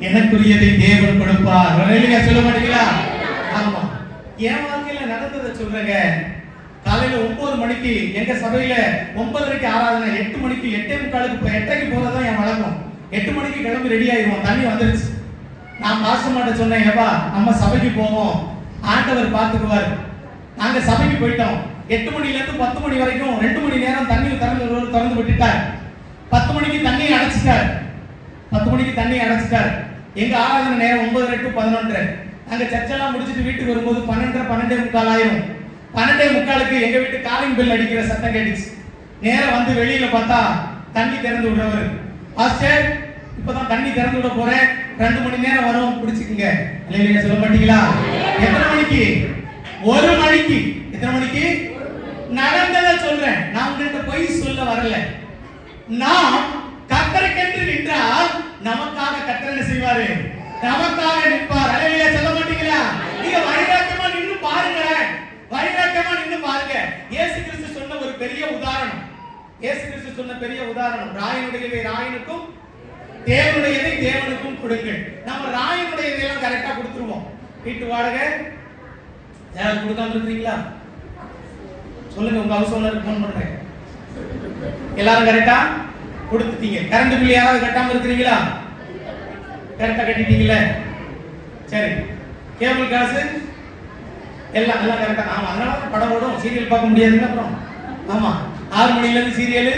எனக்குரியதை தேவன் கொடுப்பார். வரலையா, சொல்ல மாட்டீங்களா? ஆமா, என் வாழ்க்கையில நடந்ததை சொல்றேங்க. காலையில 9 மணிக்கு எங்க சபையில 9:30க்கு ஆராதனை, 8 மணிக்கு 8:45க்கு போறதுதான் என் வழக்கம். 8 மணிக்கு கிளம்பி ரெடி ஆயிடுவோம். தண்ணி வந்துருச்சு. நான் பாஸ்டர்மாட்ட சொன்னேன், ஏப்பா நம்ம சபைக்கு போவோம், ஆண்டவர் பார்த்துக்குவார். நாங்க சபைக்கு போயிட்டோம். 8 மணில இருந்து 10 மணி வரைக்கும் 2 மணி நேரம் தண்ணி திறந்து விட்டுட்டார். 10 மணிக்கு தண்ணி அடைச்சிட்டார். 10 மணிக்கு தண்ணி அடைச்சிட்டார். எங்க ஆராதனை நேரம் 9:30 to 11:30. நாங்க சர்ச்செல்லாம் முடிச்சிட்டு வீட்டுக்கு வரும்போது 12:30 12:45 ஆயிரும். 12:45க்கு எங்க வீட்டு காலிங் பெல் அடிக்கிற சத்தம் கேட்டுச்சு. நேரம் வந்து வெளியில பார்த்தா தண்ணி திறந்து விடுறவர், பாஸ்டர் இப்பதான் தண்ணி திறந்து விட போறேன், 2 மணி நேரம் வரும், பிடிச்சுக்குங்க. இல்லையா, சொல்ல மாட்டீங்களா? எத்தனை மணிக்கு? 1 மணிக்கு. எத்தனை மணிக்கு? நடந்ததை சொல்றேன், நான் உங்கள்கிட்ட போய் சொல்ல வரல. நாம் கர்த்தருக்கென்று நின்றால் நமக்காக கர்த்தர் என்ன செய்வாரு, நமக்காக நிற்பார். அல்லேலூயா, சொல்ல மாட்டீங்களா? நீங்க வைராக்கியமா நின்னு பாருங்க, வைராக்கியமா நின்னு பாருங்க. இயேசு கிறிஸ்து சொன்ன ஒரு பெரிய உதாரணம், இயேசு கிறிஸ்து சொன்ன பெரிய உதாரணம், ராயனுடையதை ராயனுக்கும் தேவனுடையதை தேவனுக்கும் கொடுங்கள். நம்ம ராயனுடையதை எல்லாம் கரெக்டா கொடுத்துருவோம். வீட்டு வாடகை யாராவது கொடுக்காம இருக்கீங்களா? சொல்லுங்க, உங்க ஹவுஸ் ஓனருக்கு ஃபோன் பண்றேன். எல்லாரும் கரெக்டா கொடுத்துட்டீங்க. கரண்ட் பில் யாராவது கட்டாம இருக்கீங்களா? கரெக்டா கட்டிட்டீங்கல? சரி. கேபிள் காசு எல்லாம் கரெக்டா? ஆமா, அதனால படம் ஓடும், சீரியல் பார்க்க முடியாதுங்க. அப்புறம் ஆமா, 6 மணில இருந்து சீரியல்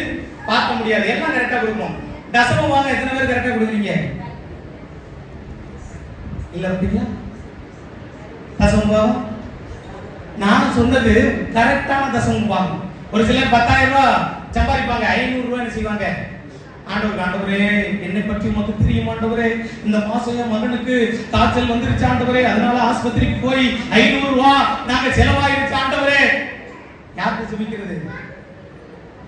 பார்க்க முடியாது. எல்லாம் கரெக்டா கொடுப்போம். தசமம் வாங்க எத்தனை பேர் கரெக்டா கொடுக்குறீங்க? இல்ல அப்படிங்களா? தசமம் வாங்க நான் சொன்னது கரெக்டான தசமம் வாங்க. ஒரு சிலர் 10,000 ரூபாய் சம்பாதிப்பாங்க, 500 ரூபாய் என்ன செய்வாங்க, ஆண்டவரே என்னை பற்றி உமக்கு தெரியும் ஆண்டவரே, இந்த மாசம் என் மகனுக்கு காய்ச்சல் வந்துருச்சு ஆண்டவரே, அதனால ஆஸ்பத்திரிக்கு போய் 500 ரூபாய் நாங்க செலவாயிருச்சு ஆண்டவரே. யாருக்கு சுமிக்கிறது?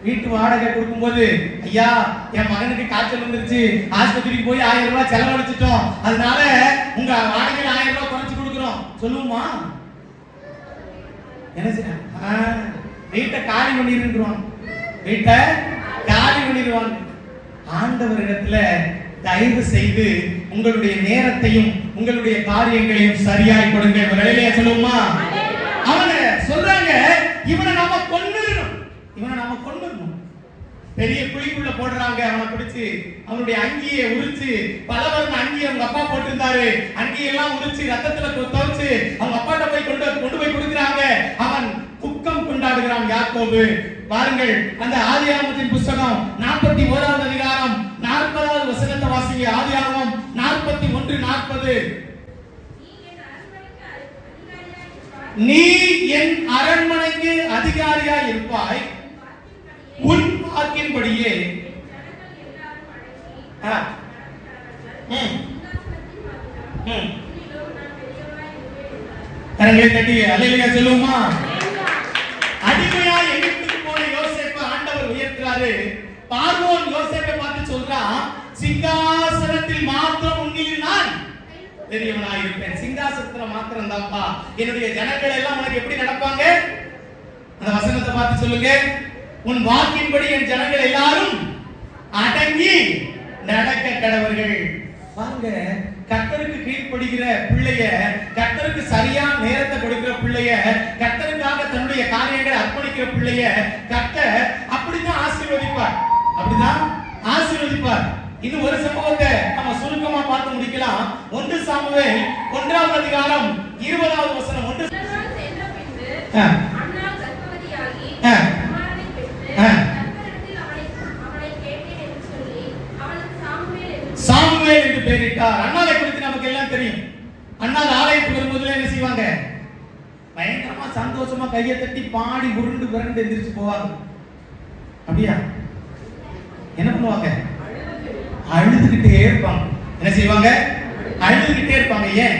வீட்டு வாடகை கொடுக்கும்போது, ஐயா என் மகனுக்கு காய்ச்சல் வந்துருச்சு, ஆஸ்பத்திரிக்கு போய் 1000 ரூபாய் செலவழிச்சிட்டோம், அதனால உங்க வாடகையில 1000 ரூபாய் குறைச்சு கொடுக்குறோம் சொல்லுவோமா? என்ன செய்ய, வீட்டை காலி பண்ணிடுவாங்க, வீட்டை காலி பண்ணிடுவாங்க. ஆண்டவரிடத்துல தயவு செய்து உங்களுடைய நேரத்தையும் உங்களுடைய காரியங்களையும் சரியாய் கொடுங்க. வேலையிலே சொல்லுமா? அவங்க சொல்றாங்க, இவனை நாம கொன்னுறணும், இவனை நாம கொன்னுறணும். பெரிய குழிக்குள்ள போடுறாங்க, அவனை பிடிச்சு அவனுடைய அங்கியை உரிச்சு, பலவர்ண அங்கியை அவங்க அப்பா போட்டிருந்தாரு, அங்கியெல்லாம் உரிச்சு ரத்தத்துல துவைச்சு அவங்க அப்பாட்ட போய் கொண்டு போய் கொடுக்குறாங்க. அவன் துக்கம் கொண்டாடுகிறான் யாக்கோபு. பாருங்கள், அந்த ஆதியாகமத்தின் புத்தகம் 41வது அதிகாரம் 40வது வசனத்தை வாசிங்க. ஆதியாகமம் 41:40. நீ என் அரண்மனைக்கு அதிகாரியாய் இருப்பாய், உன் வாக்கின்படியே கரங்களை தட்டி அல்லேலூயா சொல்லுமா. அடிமையா எகிப்துக்கு போன யோசேப்பை ஆண்டவர் உயர்த்துறாரு. பார்வோன் யோசேப்பை பார்த்து சொல்றான், சிங்காசனத்தில் மாத்திரம் உன்னில் நான் பெரியவனாய் இருப்பேன். சிங்காசனத்துல மாத்திரம் தான்ப்பா என்னுடைய ஜனங்கள் எல்லாம் உனக்கு எப்படி நடப்பாங்க? அந்த வசனத்தை பார்த்து சொல்லுங்க. உன் வாக்கின்படி என் ஜனங்கள் எல்லாரும் அடங்கி நடக்க கடவர்கள். பாருங்க, கர்த்தருக்கு கீழ்ப்படுகிற பிள்ளைய, கர்த்தருக்கு சரியான நேரத்தை கொடுக்கிற பிள்ளைய, கர்த்தருக்காக தன்னுடைய காரியங்களை அர்ப்பணிக்கிற பிள்ளைய கர்த்தர் அப்படிதான் ஆசீர்வதிப்பார். அப்படிதான் ஆசீர்வதிப்பார். இது ஒரு சம்பவத்தை நம்ம சுருக்கமா பார்த்து முடிக்கலாம். 1 சாமுவேல் 1ஆம் அதிகாரம் 20வது வசனம். சாமுவேல் என்று பெயரிட்டார். அன்னாளை குறித்து நமக்கு எல்லாம் தெரியும். அன்னாள் ஆலயத்துக்கு வரும்போது என்ன செய்வாங்க? பயங்கரமா சந்தோஷமா கையை தட்டி பாடி உருண்டு விரண்டு எந்திரிச்சு போவாங்க. அப்படியா? என்ன பண்ணுவாங்க? அழுதுகிட்டே இருப்பாங்க. என்ன செய்வாங்க? அழுதுகிட்டே இருப்பாங்க. ஏன்?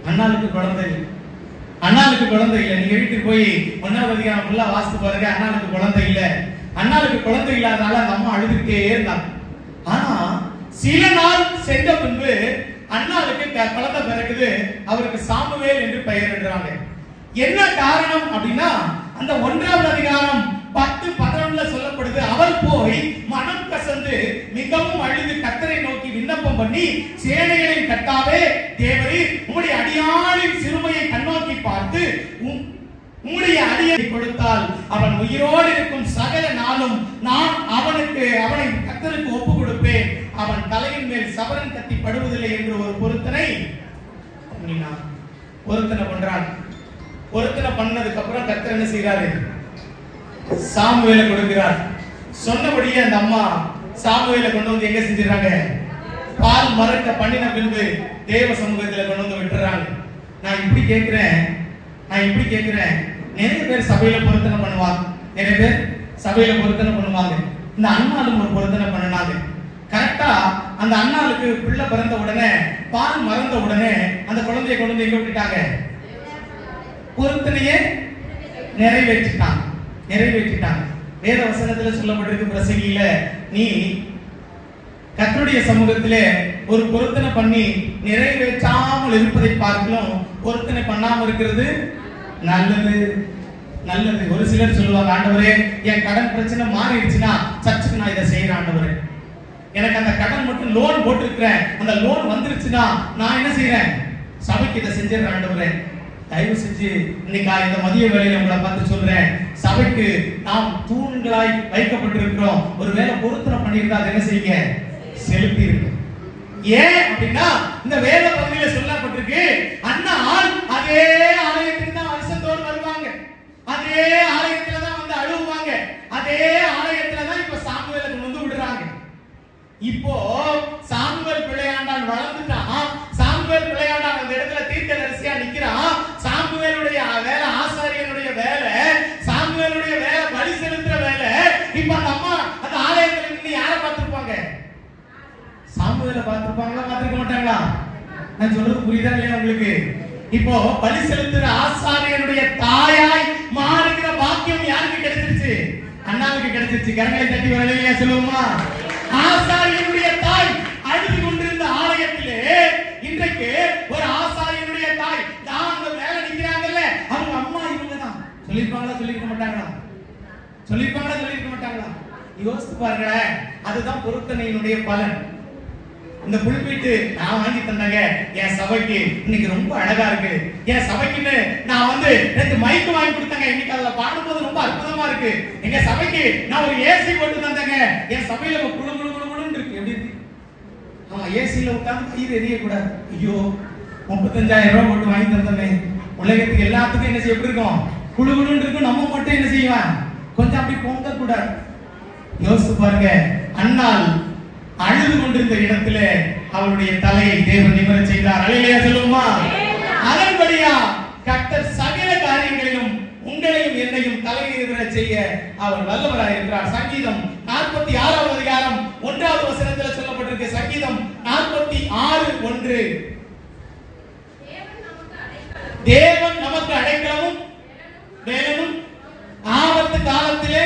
அண்ணாளுக்கு குழந்தை இல்லை. அண்ணாளுக்கு குழந்தை இல்லை. நீங்க வீட்டுக்கு போய் 1ஆவது அதிகாரம் ஃபுல்லா வாசித்து பாருங்க. அண்ணாளுக்கு குழந்தை இல்லை. அண்ணாளுக்கு குழந்தை இல்லாதனால அந்த அம்மா அழுதுகிட்டே இருந்தாங்க. ஆனா சில நாள் சென்ற பின்பு அண்ணாளுக்கு குழந்தை பிறகுது. அவருக்கு சாமுவேல் என்று பெயரிடுறாங்க. என்ன காரணம் அப்படின்னா, அந்த 1ஆவது அதிகாரம் 10-11 சொல்லப்படுது. அவள் போய் மனம் கசந்து மிகவும் அழுது கர்த்தரை நோக்கி விண்ணப்பம் பண்ணி, சேனைகளின் கர்த்தாவே தேவரீர் உம்முடைய அடியாளின் சிறுமையை கண்ணோக்கி பார்த்து உம்முடைய அடியை கொடுத்தால் அவன் உயிரோடு இருக்கும் சகல நாளும் நான் அவனை கர்த்தருக்கு ஒப்பு கொடுப்பேன். அவன் தலையின் மேல் சவரன் கத்தி படுவதில்லை என்று ஒரு பொருத்தனை பண்றான். பொருத்தனை பண்ணதுக்கு அப்புறம் கர்த்தர் என்ன செய்யறாரு? சாமுவேலை கொடுக்கிறார். சொன்னபடியே அந்த அம்மா சாமுவேலை கொண்டு வந்து எங்க செஞ்சிடறாங்க? பால் மறக்க பண்ணின பின்பு தேவ சமூகத்துல கொண்டு வந்து விட்டுறாங்க. நான் இப்படி கேட்கிறேன், நிறைய பேர் சபையில பொருத்தனை பண்ணுவாங்க. நிறைய பேர் சபையில பொருத்தனை பண்ணுவாங்க. இந்த அண்ணாலும் ஒரு பொருத்தனை பண்ணினாங்க. கரெக்டா அந்த அண்ணாளுக்கு பிள்ளை பிறந்த உடனே, பால் மறந்த உடனே அந்த குழந்தையை கொண்டு வந்து எங்க விட்டுட்டாங்க? பொருத்தனையே நிறைவேற்றிட்டாங்க. வேத வசனத்துல சொல்லப்பட்டிருக்கு பிரசங்கியில, நீ கர்த்தருடைய சமூகத்திலே ஒரு பொருத்தனை பண்ணி நிறைவேற்றாமல் இருப்பதை பார்க்கலாம், பொருத்தனை பண்ணாம இருக்கிறது நல்லது. ஒரு சிலர் சொல்லுவாங்க, ஆண்டவரே என் கடன் பிரச்சனை மாறிடுச்சுன்னா சர்ச்சுக்கு நான் இதை செய்யறேன் ஆண்டவரே. எனக்கு அந்த கடன் மட்டும் லோன் போட்டிருக்கிறேன், அந்த லோன் வந்துருச்சுன்னா நான் என்ன செய்யறேன்? சபைக்கு இதை செஞ்சிடறேன் ஆண்டவரே. தயவு செஞ்சு இன்னைக்கு இந்த மதிய வேளையில உங்களை பார்த்து சொல்றேன், சபைக்கு நாம் தூண்களாய் வைக்கப்பட்டிருக்கிறோம். ஒருவேளை பொருத்தனை பண்ணியிருந்தா அதை என்ன செய்யுங்க? செலுத்தி இருக்கு. ஏன் அப்படின்னா இந்த வேத பகுதியில சொல்லப்பட்டிருக்கு, அண்ணாள் அதே ஆலயத்துக்கு தான் வருஷத்தோடு வருவாங்க, அதே ஆலயத்துல தான் வந்து அழுவாங்க, அதே ஆலயத்துல தான் இப்ப சாமுவேலை கொண்டு வந்து விடுறாங்க. இப்போ சாமுவேல் பிள்ளையாண்டான் வளர்ந்துட்டான். சாமுவேல் பிள்ளையாண்டான் அந்த இடத்துல தீர்க்கதரிசியா நிக்கிறான். சாமுவேலுடைய வேலை, ஆசாரியனுடைய வேலை, சாமுவேலுடைய வேலை, பலி செலுத்துற வேலை. இப்ப அந்த அம்மா அந்த ஆலயத்துல நின்று யாரை பார்த்திருப்பாங்க? சாமுவேலை பார்த்திருப்பாங்களா? பார்த்திருக்க மாட்டாங்களா? நான் சொல்றது புரியுதா இல்லையா உங்களுக்கு? இப்போ பலி செலுத்துற ஆசாரியனுடைய தாயாய் மாறுகிற பாக்கியம் யாருக்கு கிடைச்சிருச்சு? அண்ணாவுக்கு கிடைச்சிருச்சு. கரங்களை தட்டி வரலையா சொல்லுவோமா? ஆசாரியனுடைய தாய் அழுது கொண்டிருந்த ஆலயத்திலே இன்றைக்கு ஒரு ஆசாரியனுடைய தாய் தான் அந்த வேலை நிக்கிறாங்கல்ல, அவங்க அம்மா இவங்க தான். சொல்லிருப்பாங்களா? சொல்லிருக்க மாட்டாங்களா? சொல்லிருக்க மாட்டாங்களா? யோசித்து பாருங்களேன். அதுதான் பொருத்தனையினுடைய பலன். இந்த புல்பீட்டு நான் வாங்கி தந்தாங்க என் சபைக்கு, இன்னைக்கு ரொம்ப அழகா இருக்கு. என் சபைக்குன்னு நான் வந்து 2 மைக் வாங்கி கொடுத்தாங்க, இன்னைக்கு அதுல பாடும்போது ரொம்ப அற்புதமா இருக்கு. எங்க சபைக்கு நான் ஒரு ஏசி போட்டு தந்தாங்க, என் சபையில குழு குழு குழுன்னு இருக்கு. எப்படி இருக்கு? ஆமா, ஏசியில உட்கார்ந்து கயிறு எரிய கூடாது. ஐயோ, 35,000 ரூபாய் போட்டு வாங்கி தந்தமே. உலகத்துக்கு எல்லாத்துக்கும் என்ன செய்ய எப்படி இருக்கும்? குழு குழுன்னு இருக்கும். நம்ம மட்டும் என்ன செய்வான்? கொஞ்சம் அப்படி பொங்க கூடாது. யோசித்து பாருங்க. அண்ணாள் அழுது கொண்டிருந்த இடத்துல அவருடைய தலையை தேவன் நிமிர செய்தார். அல்லேலூயா சொல்லுமா? அதன்படியா கர்த்தர் சகல காரியங்களிலும் உங்களையும் என்னையும் தலையிட செய்ய அவர் வல்லவராய் இருக்கிறார். சங்கீதம் 46 அதிகாரம் 1வது வசனத்தில் சொல்லப்பட்டிருக்கு. சங்கீதம் 46:1 தேவன் நமக்கு அடைக்கலமும் வேலனும் ஆபத்து காலத்திலே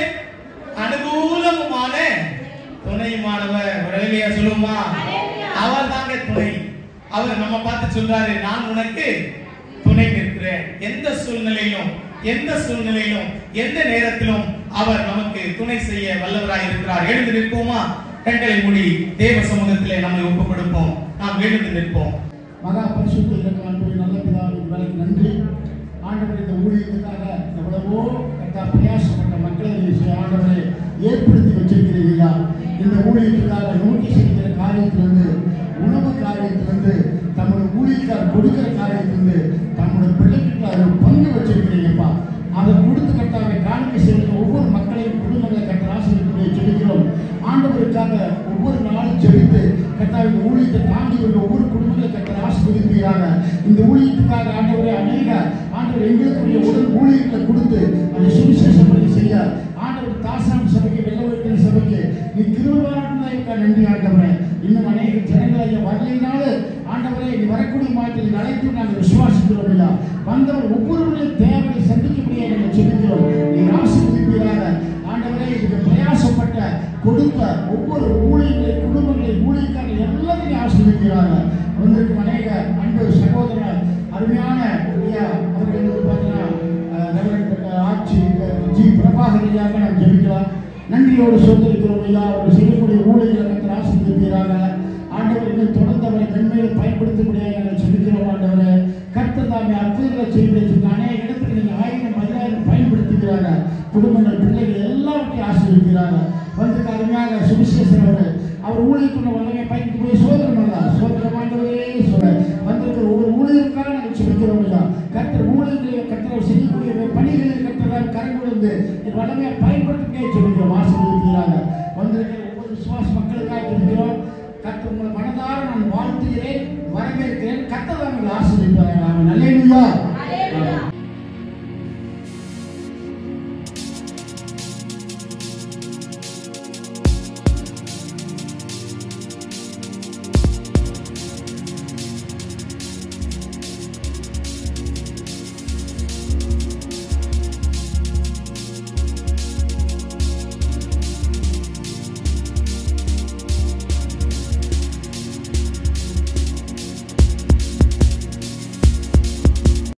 அனுகூலமுமான துணையுமானவர். ஹல்லேலூயா சொல்லுமா? அவர் தாங்க துணை. அவர் நம்ம பார்த்து சொல்றாரு, நான் உனக்கு துணை நிற்கிறேன். எந்த சூழ்நிலையிலும் எந்த நேரத்திலும் அவர் நமக்கு துணை செய்ய வல்லவராய் இருக்கிறார். எழுந்து நிற்போமா? கண்களை மூடி தேவ சமூகத்திலே நம்மை ஒப்புக் கொடுப்போம். நாம் எழுந்து நிற்போம். மகா பரிசுத்த நல்ல பிதாவின் நன்றி. ஆண்டவர் இந்த ஊழியத்துக்காக எவ்வளவோ பிரயாசப்பட்ட மக்களை ஆண்டவரை ஏற்படுத்தி வச்சிருக்கிறீர்களா? இந்த ஊழியத்துக்காக நோக்கி செய்கிற காரியத்திலிருந்து, உணவு காரியத்திலிருந்து, தம்முடைய ஊழியக்கார் கொடுக்கிற காரியத்திலிருந்து தம்முடைய பிள்ளைகளுக்கு பங்கு வச்சிருக்கிறீங்கப்பா. அதை கொடுத்து கட்டாவை காணிக்கை செய்கிற ஒவ்வொரு மக்களையும் குடும்பங்களை கட்ட ஆசிரியர்களை ஜெபிக்கிறோம். ஆண்டவருக்காக ஒவ்வொரு நாளும் ஜெபித்து கட்டாவின் ஊழியத்தை தாண்டி வந்த ஒவ்வொரு குடும்பங்களை கட்ட ஆசீர்வதிப்பீராக. இந்த ஊழியத்துக்காக ஆண்டவரை அநேக ஆண்டவர் எங்களுக்குரிய உடல் ஊழியர்களை கொடுத்து அதை சுவிசேஷம் பண்ணி செய்ய ஆண்டவர் தாசாம் சபைக்கு வெள்ளவெட்டின சபைக்கு நீ திருவாரூர்னாய்க்கா நன்றி ஆண்டவரே. இன்னும் அநேக ஜனங்களை வரலைனாலும் ஆண்டவரே நீ வரக்கூடிய மாதத்தில் அழைத்து நாங்கள் விசுவாசிக்கிறோம் இல்லையா? வந்தவர் ஒவ்வொருவருடைய தேவையை சந்திக்கக்கூடிய நாங்கள் சொல்லிக்கிறோம். நீ ஆசீர்வதிப்பீராக ஆண்டவரே. இதுக்கு பிரயாசப்பட்ட கொடுத்த ஒவ்வொரு ஊழியர்களை குடும்பங்களை ஊழியக்காரர்கள் எல்லாத்தையும் ஆசீர்வதிக்கிறாங்க. வந்திருக்கும் அநேக அன்பு சகோதரர் அருமையான அவர்கள் பார்த்தீங்கன்னா ஆட்சி ஜி பிரபாகரியாக நாம் ஜெபிக்கலாம். நன்றியோடு சொல்லிருக்கிறோம் ஐயா. அவர் செய்யக்கூடிய ஊழியர்களை கற்று ஆசீர்வதிப்பீராக. ஆண்டவர் இன்னும் தொடர்ந்து அவரை மென்மேலும் பயன்படுத்தக்கூடிய நாங்கள் சொல்லிக்கிறோம். ஆண்டவரை கர்த்தர் தாமே அற்புதங்களை செய்து அநேக இடத்துல நீங்கள் 1000 பயன்படுத்துகிறாங்க. குடும்பங்கள் பிள்ளைகள் எல்லாவற்றையும் ஆசீர்வதிக்கிறாங்க. வந்து அருமையாக சுவிசேஷன் அவர் ஊழியத்துள்ள வல்லமை பயன்படுத்தக்கூடிய சோதனம் அல்ல சோதனமாண்டவரே சொல்ல வந்திருக்கிற ஒவ்வொரு ஊழியருக்காக நாங்கள் சொல்லிக்கிறோம் ஐயா. கர்த்தர் ஊழியர்களை கர்த்தர் செய்யக்கூடிய பணிகளில் கர்த்தர் கரைகொண்டு என் வல்லமையை பயன்படுத்திட்டே சொல்லிக்கிறோம். ஆசீர்வதிக்கிறாங்க. வந்திருக்கிற ஒவ்வொரு விசுவாச மக்களுக்காக சொல்லிக்கிறோம். கர்த்தர் உங்களை மனதார நான் வாழ்த்துகிறேன், வரவேற்கிறேன். கர்த்தர் தான் உங்களை ஆசீர்வதிப்பார்கள். நல்லேலூயா.